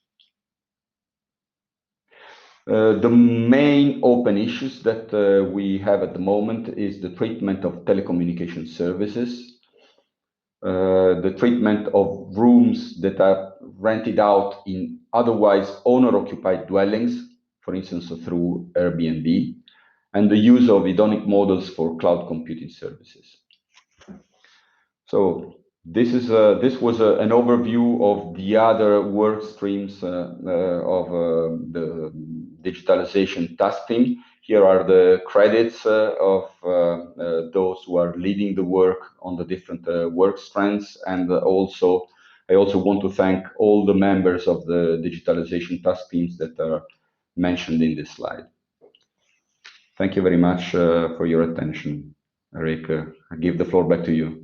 The main open issues that we have at the moment is the treatment of telecommunication services, the treatment of rooms that are rented out in otherwise owner-occupied dwellings, for instance, through Airbnb, and the use of hedonic models for cloud computing services. So this was an overview of the other work streams of the digitalization task team. Here are the credits of those who are leading the work on the different work strands, and I also want to thank all the members of the digitalization task teams that are mentioned in this slide. Thank you very much for your attention. Eric, I give the floor back to you.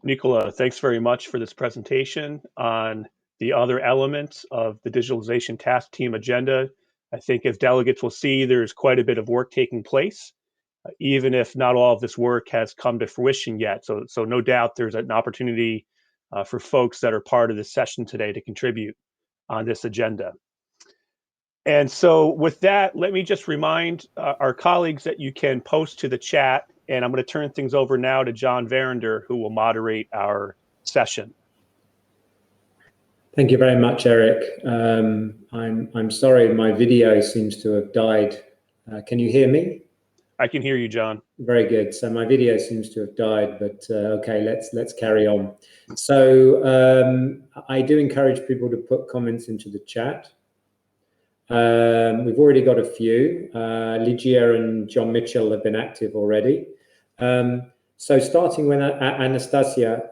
Nicola, thanks very much for this presentation on the other elements of the digitalization task team agenda. I think as delegates will see, there's quite a bit of work taking place, even if not all of this work has come to fruition yet. So no doubt there's an opportunity for folks that are part of this session today to contribute on this agenda. And so with that, let me just remind our colleagues that you can post to the chat, and I'm going to turn things over now to John Verinder, who will moderate our session. Thank you very much, Eric. I'm sorry, my video seems to have died. Can you hear me? I can hear you, John. Very good. So my video seems to have died, but okay, let's carry on. So I do encourage people to put comments into the chat. We've already got a few. Ligia and John Mitchell have been active already. So starting with Anastasia,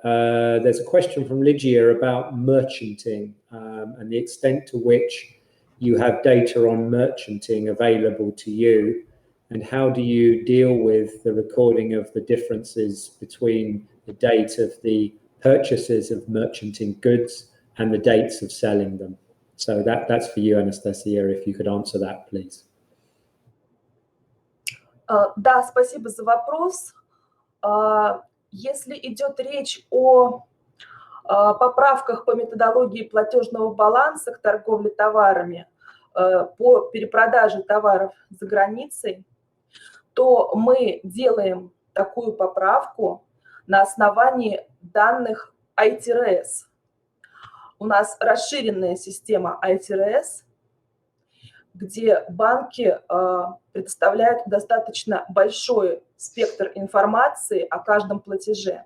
there's a question from Ligia about merchanting and the extent to which you have data on merchanting available to you, And how do you deal with the recording of the differences between the date of the purchases of merchanting goods and the dates of selling them? So that's for you, Anastasia, if you could answer that, please. Да, спасибо за вопрос. Если идет речь о поправках по методологии платежного баланса к торговле товарами, по перепродаже товаров за границей, то мы делаем такую поправку на основании данных ITRS. У нас расширенная система ITRS, где банки предоставляют достаточно большой спектр информации о каждом платеже.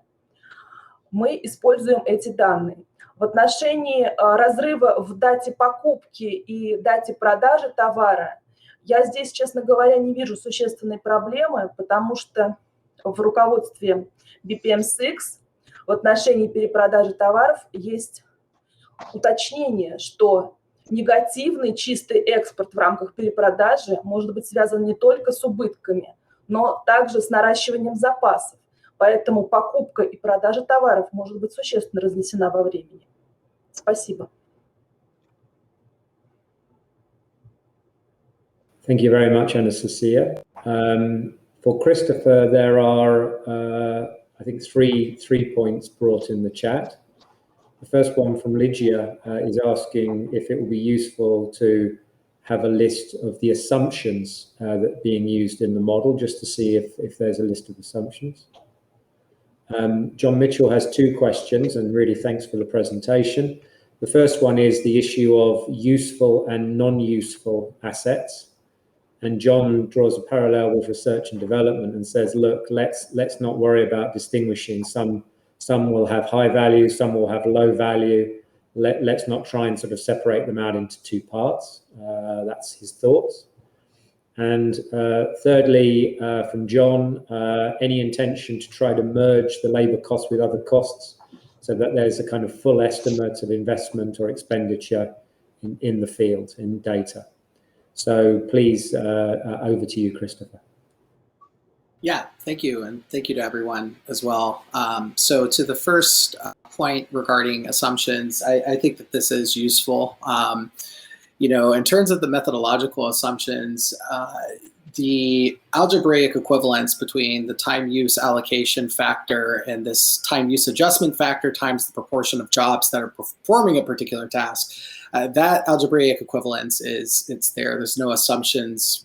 Мы используем эти данные. В отношении разрыва в дате покупки и дате продажи товара я здесь, честно говоря, не вижу существенной проблемы, потому что в руководстве BPM-6 в отношении перепродажи товаров есть уточнение, что негативный чистый экспорт в рамках перепродажи может быть связан не только с убытками, но также с наращиванием запасов. Поэтому покупка и продажа товаров может быть существенно разнесена во времени. Спасибо. Thank you very much, Anastasia. For Christopher, there are, I think, three points brought in the chat. The first one from Lygia is asking if it will be useful to have a list of the assumptions that are being used in the model, just to see if there's a list of assumptions. John Mitchell has two questions, and really thanks for the presentation. The first one is the issue of useful and non-useful assets. And John draws a parallel with research and development and says, look, let's not worry about distinguishing. Some will have high value, some will have low value. Let's not try and sort of separate them out into two parts. That's his thoughts. And thirdly, from John, any intention to try to merge the labor costs with other costs so that there's a kind of full estimate of investment or expenditure in the field, in data. So please, over to you, Christopher. Yeah, thank you. And thank you to everyone as well. So to the first point regarding assumptions, I think that this is useful. You know, in terms of the methodological assumptions, the algebraic equivalence between the time use allocation factor and this time use adjustment factor times the proportion of jobs that are performing a particular task, that algebraic equivalence it's there. There's no assumptions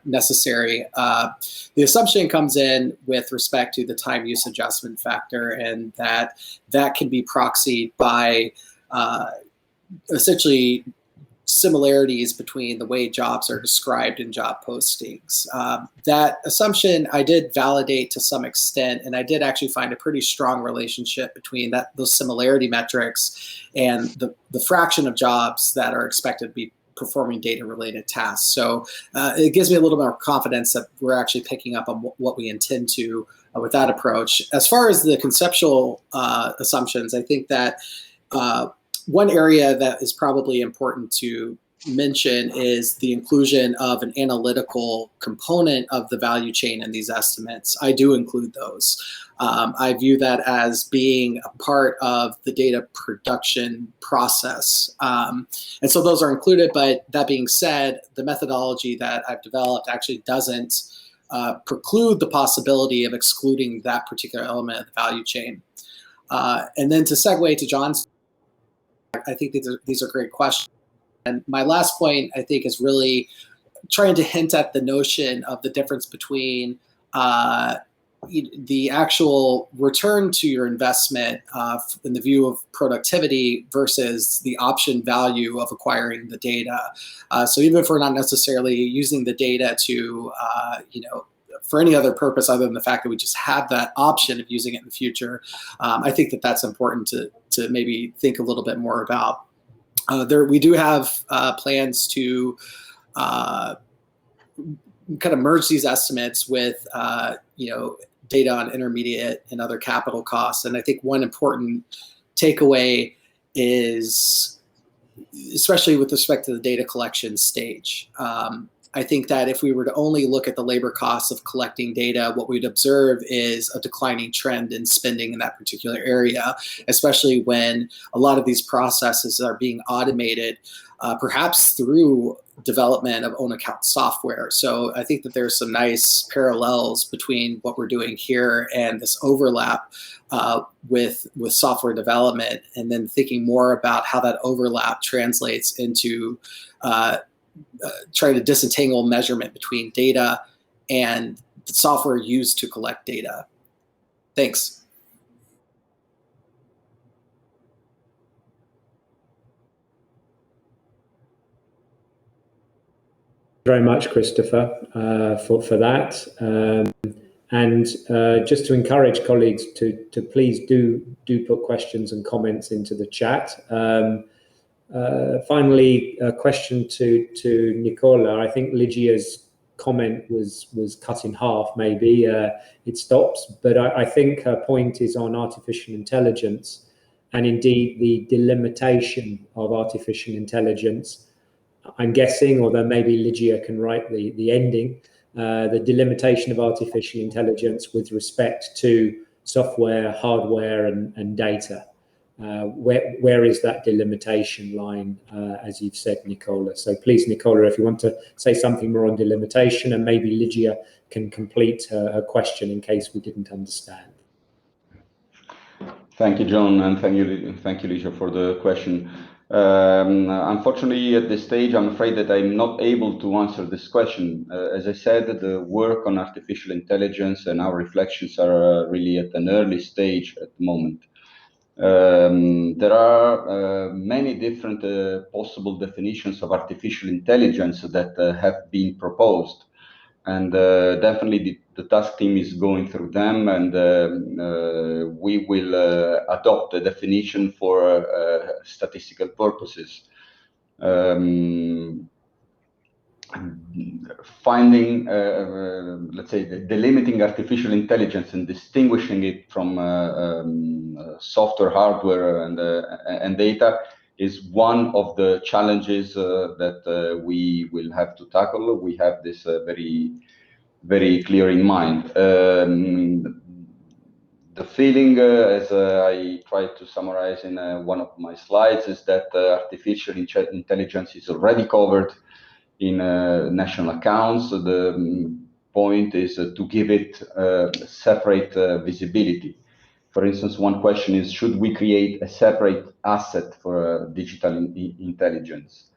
necessary. The assumption comes in with respect to the time use adjustment factor, and that can be proxied by essentially similarities between the way jobs are described in job postings. That assumption I did validate to some extent, and I did actually find a pretty strong relationship between those similarity metrics and the fraction of jobs that are expected to be performing data-related tasks. So it gives me a little more confidence that we're actually picking up on what we intend to with that approach. As far as the conceptual assumptions, I think that one area that is probably important to mention is the inclusion of an analytical component of the value chain in these estimates. I do include those. I view that as being a part of the data production process. And so those are included, but that being said, the methodology that I've developed actually doesn't preclude the possibility of excluding that particular element of the value chain. And then to segue to John's, I think these are great questions. And my last point, I think, is really trying to hint at the notion of the difference between the actual return to your investment in the view of productivity versus the option value of acquiring the data. So even if we're not necessarily using the data to, for any other purpose other than the fact that we just have that option of using it in the future, I think that that's important to maybe think a little bit more about. We do have plans to kind of merge these estimates with, data on intermediate and other capital costs. And I think one important takeaway is, especially with respect to the data collection stage, I think that if we were to only look at the labor costs of collecting data, what we'd observe is a declining trend in spending in that particular area, especially when a lot of these processes are being automated, perhaps through development of own account software. So I think that there's some nice parallels between what we're doing here and this overlap with software development, and then thinking more about how that overlap translates into trying to disentangle measurement between data and the software used to collect data. Thanks. Very much, Christopher, for that. And just to encourage colleagues to please do put questions and comments into the chat. Finally, a question to Nicola. I think Lygia's comment was cut in half, maybe. It stops, but I think her point is on artificial intelligence, and indeed the delimitation of artificial intelligence. I'm guessing, although maybe Lygia can write the ending, the delimitation of artificial intelligence with respect to software, hardware, and data. Where is that delimitation line, as you've said, Nicola? So please, Nicola, if you want to say something more on delimitation, and maybe Lygia can complete her question in case we didn't understand. Thank you, John, and thank you, Lygia, for the question. Unfortunately, at this stage, I'm afraid that I'm not able to answer this question. As I said, the work on artificial intelligence and our reflections are really at an early stage at the moment. There are many different possible definitions of artificial intelligence that have been proposed. And definitely the task team is going through them, and we will adopt a definition for statistical purposes. Finding, let's say, delimiting artificial intelligence and distinguishing it from software, hardware, and data is one of the challenges that we will have to tackle. We have this very, very clear in mind. The feeling, as I tried to summarize in one of my slides, is that artificial intelligence is already covered in national accounts. The point is to give it separate visibility. For instance, one question is, should we create a separate asset for digital intelligence?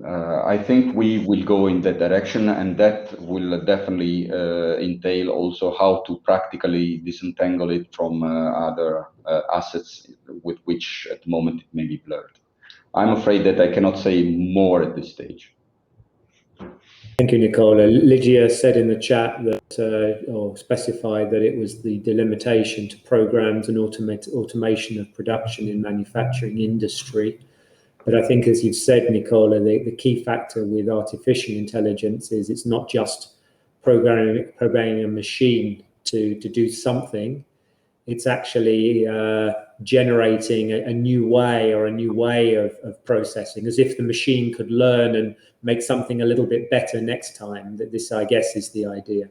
I think we will go in that direction, and that will definitely entail also how to practically disentangle it from other assets with which at the moment it may be blurred. I'm afraid that I cannot say more at this stage. Thank you, Nicola. Lygia said in the chat that, or specified that it was the delimitation to programs and automation of production in manufacturing industry. But I think, as you've said, Nicola, the key factor with artificial intelligence is it's not just programming a machine to do something. It's actually generating a new way of processing, as if the machine could learn and make something a little bit better next time. This, I guess, is the idea.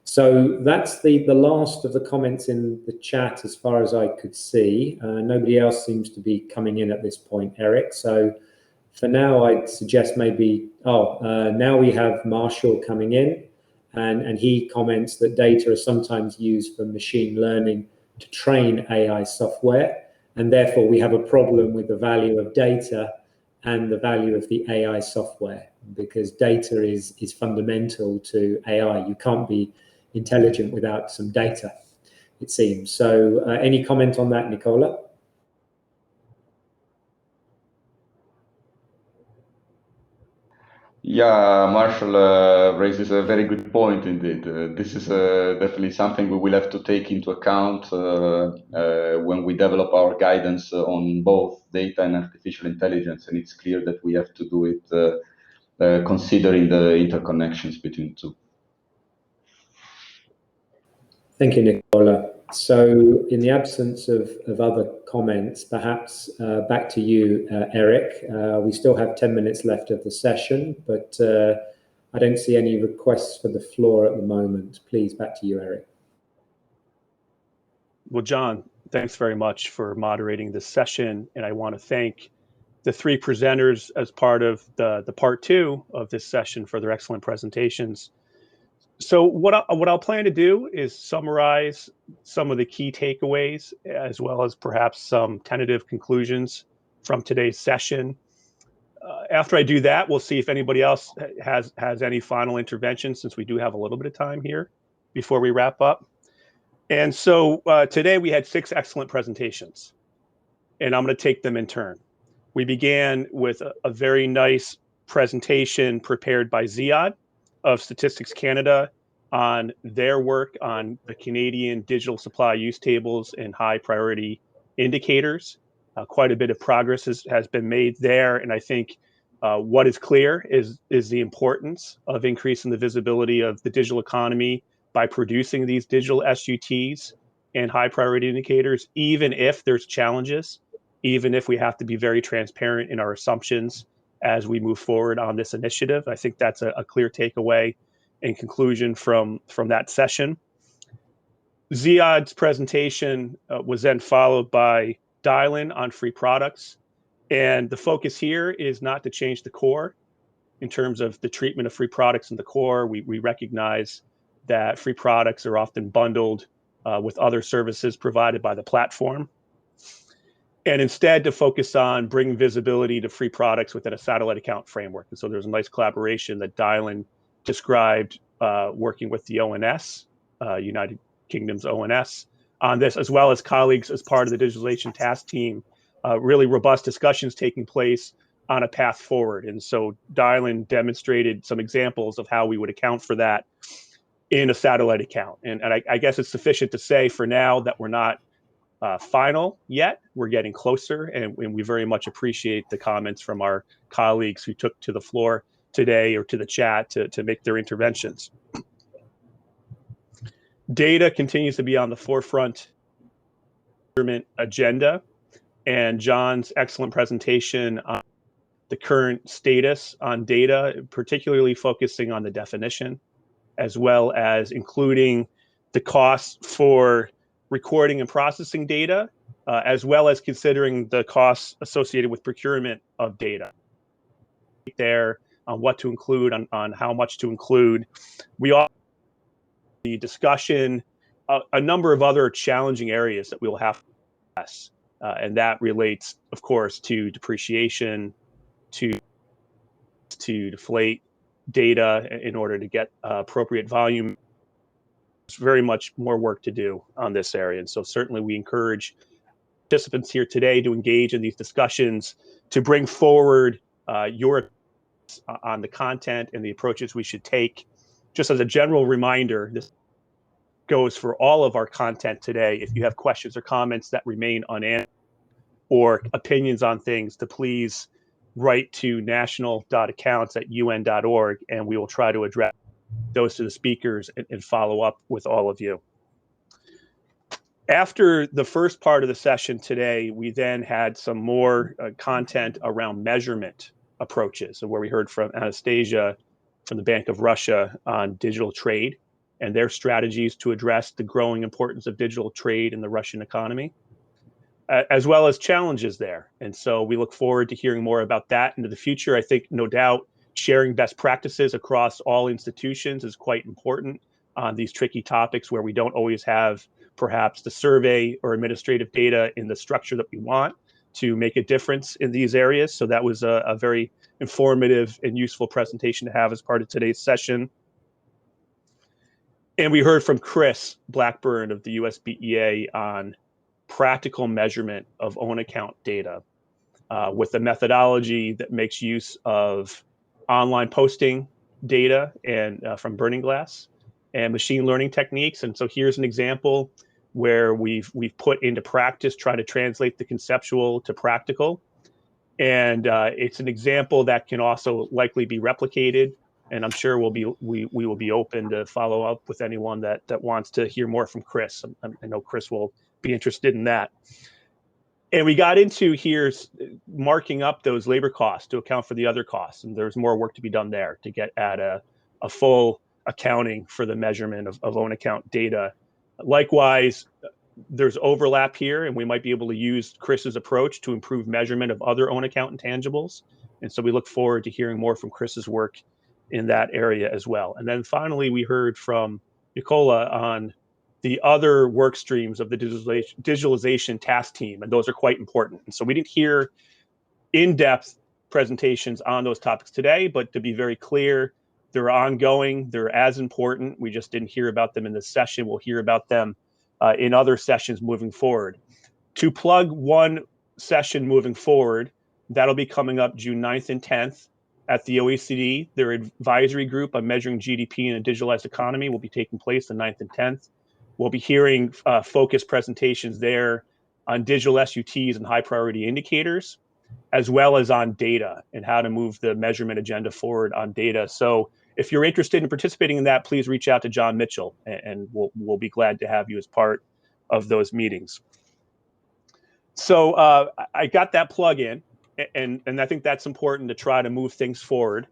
So that's the last of the comments in the chat as far as I could see. Nobody else seems to be coming in at this point, Eric. So for now, I'd suggest maybe, now we have Marshall coming in, and he comments that data is sometimes used for machine learning to train AI software, and therefore we have a problem with the value of data and the value of the AI software, because data is fundamental to AI. You can't be intelligent without some data, it seems. So any comment on that, Nicola? Yeah, Marshall raises a very good point indeed. This is definitely something we will have to take into account when we develop our guidance on both data and artificial intelligence. And it's clear that we have to do it considering the interconnections between the two. Thank you, Nicola. So in the absence of other comments, perhaps back to you, Eric. We still have 10 minutes left of the session, but I don't see any requests for the floor at the moment. Please, back to you, Eric. Well, John, thanks very much for moderating this session. And I want to thank the three presenters as part of the part two of this session for their excellent presentations. So what I'll plan to do is summarize some of the key takeaways, as well as perhaps some tentative conclusions from today's session. After I do that, we'll see if anybody else has any final intervention, since we do have a little bit of time here before we wrap up. And so today we had 6 excellent presentations, and I'm going to take them in turn. We began with a very nice presentation prepared by Ziad of Statistics Canada on their work on the Canadian digital supply use tables and high priority indicators. Quite a bit of progress has been made there, and I think what is clear is the importance of increasing the visibility of the digital economy by producing these digital SUTs and high priority indicators, even if there's challenges, even if we have to be very transparent in our assumptions as we move forward on this initiative. I think that's a clear takeaway and conclusion from that session. Ziad's presentation was then followed by Dylan on free products. And the focus here is not to change the core in terms of the treatment of free products in the core. We recognize that free products are often bundled with other services provided by the platform. And instead to focus on bringing visibility to free products within a satellite account framework. And so there's a nice collaboration that Dylan described working with the ONS, United Kingdom's ONS, on this, as well as colleagues as part of the digitalization task team. Really robust discussions taking place on a path forward. And so Dylan demonstrated some examples of how we would account for that in a satellite account. And I guess it's sufficient to say for now that we're not final yet. We're getting closer, and we very much appreciate the comments from our colleagues who took to the floor today or to the chat to make their interventions. Data continues to be on the forefront agenda, and John's excellent presentation on the current status on data, particularly focusing on the definition, as well as including the costs for recording and processing data, as well as considering the costs associated with procurement of data. There on what to include, on how much to include. We also the discussion, a number of other challenging areas that we will have to address, and that relates, of course, to depreciation, to deflate data in order to get appropriate volume. There's very much more work to do on this area, and so certainly we encourage participants here today to engage in these discussions, to bring forward your on the content and the approaches we should take. Just as a general reminder, this goes for all of our content today. If you have questions or comments that remain unanswered or opinions on things, to please write to national.accounts@un.org, and we will try to address those to the speakers and follow up with all of you. After the first part of the session today, we then had some more content around measurement approaches, where we heard from Anastasia from the Bank of Russia on digital trade and their strategies to address the growing importance of digital trade in the Russian economy, as well as challenges there. And so we look forward to hearing more about that into the future. I think, no doubt, sharing best practices across all institutions is quite important on these tricky topics where we don't always have perhaps the survey or administrative data in the structure that we want to make a difference in these areas. So that was a very informative and useful presentation to have as part of today's session. And we heard from Chris Blackburn of the USBEA on practical measurement of own account data with a methodology that makes use of online posting data and from Burning Glass and machine learning techniques. And so here's an example where we've put into practice, try to translate the conceptual to practical. And it's an example that can also likely be replicated And I'm sure we will be open to follow up with anyone that wants to hear more from Chris. I know Chris will be interested in that. And we got into here marking up those labor costs to account for the other costs. And there's more work to be done there to get at a full accounting for the measurement of own account data. Likewise, there's overlap here, and we might be able to use Chris's approach to improve measurement of other own account intangibles. And so we look forward to hearing more from Chris's work in that area as well. And then finally, we heard from Nicola on the other work streams of the digitalization task team, and those are quite important. And so we didn't hear in-depth presentations on those topics today, but to be very clear, they're ongoing, they're as important. We just didn't hear about them in this session. We'll hear about them in other sessions moving forward. To plug one session moving forward, that'll be coming up June 9th and 10th at the OECD. Their advisory group on measuring GDP in a digitalized economy will be taking place the 9th and 10th. We'll be hearing focused presentations there on digital SUTs and high priority indicators, as well as on data and how to move the measurement agenda forward on data. So if you're interested in participating in that, please reach out to John Mitchell, and we'll be glad to have you as part of those meetings. So I got that plug in, and I think that's important to try to move things forward.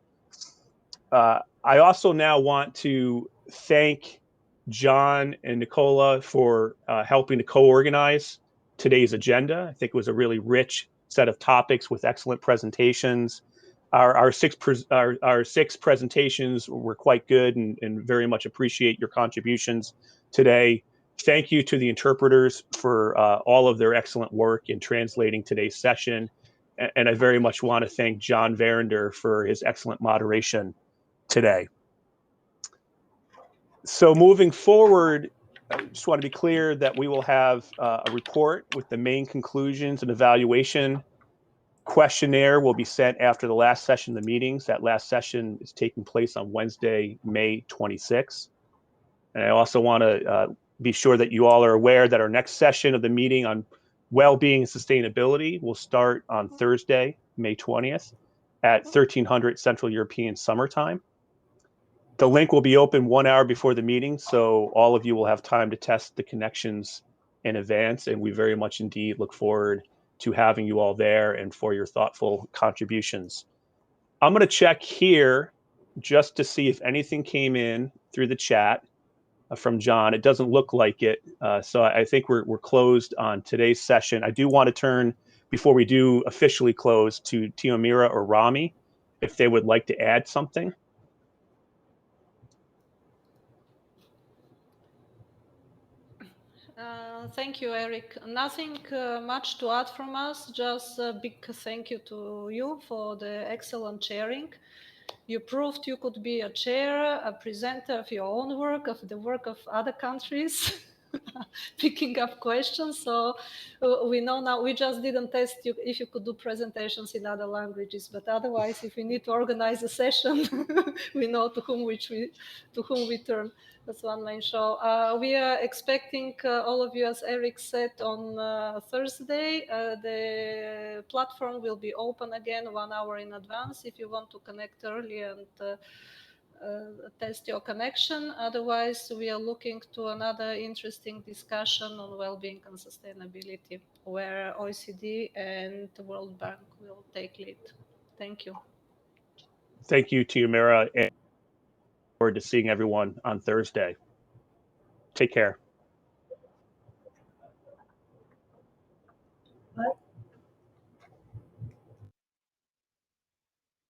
I also now want to thank John and Nicola for helping to co-organize today's agenda. I think it was a really rich set of topics with excellent presentations. Our six presentations were quite good, and very much appreciate your contributions today. Thank you to the interpreters for all of their excellent work in translating today's session. And I very much want to thank John Verinder for his excellent moderation today. So moving forward, I just want to be clear that we will have a report with the main conclusions and evaluation. Questionnaire will be sent after the last session of the meetings. That last session is taking place on Wednesday, May 26th. And I also want to be sure that you all are aware that our next session of the meeting on well-being and sustainability will start on Thursday, May 20th at 1300 Central European Summer Time. The link will be open 1 hour before the meeting, so all of you will have time to test the connections in advance, and we very much indeed look forward to having you all there and for your thoughtful contributions. I'm going to check here just to see if anything came in through the chat from John. It doesn't look like it, so I think we're closed on today's session. I do want to turn, before we do officially close, to Teomira or Rami, if they would like to add something. Thank you, Eric. Nothing much to add from us, just a big thank you to you for the excellent sharing. You proved you could be a chair, a presenter of your own work, of the work of other countries, picking up questions. So we know now, we just didn't test you if you could do presentations in other languages, but otherwise, if we need to organize a session, we know to whom we turn. That's one main show. We are expecting all of you, as Eric said, on Thursday. The platform will be open again 1 hour in advance if you want to connect early and test your connection. Otherwise, we are looking to another interesting discussion on well-being and sustainability, where OECD and the World Bank will take lead. Thank you. Thank you, Teomira, and look forward to seeing everyone on Thursday. Take care.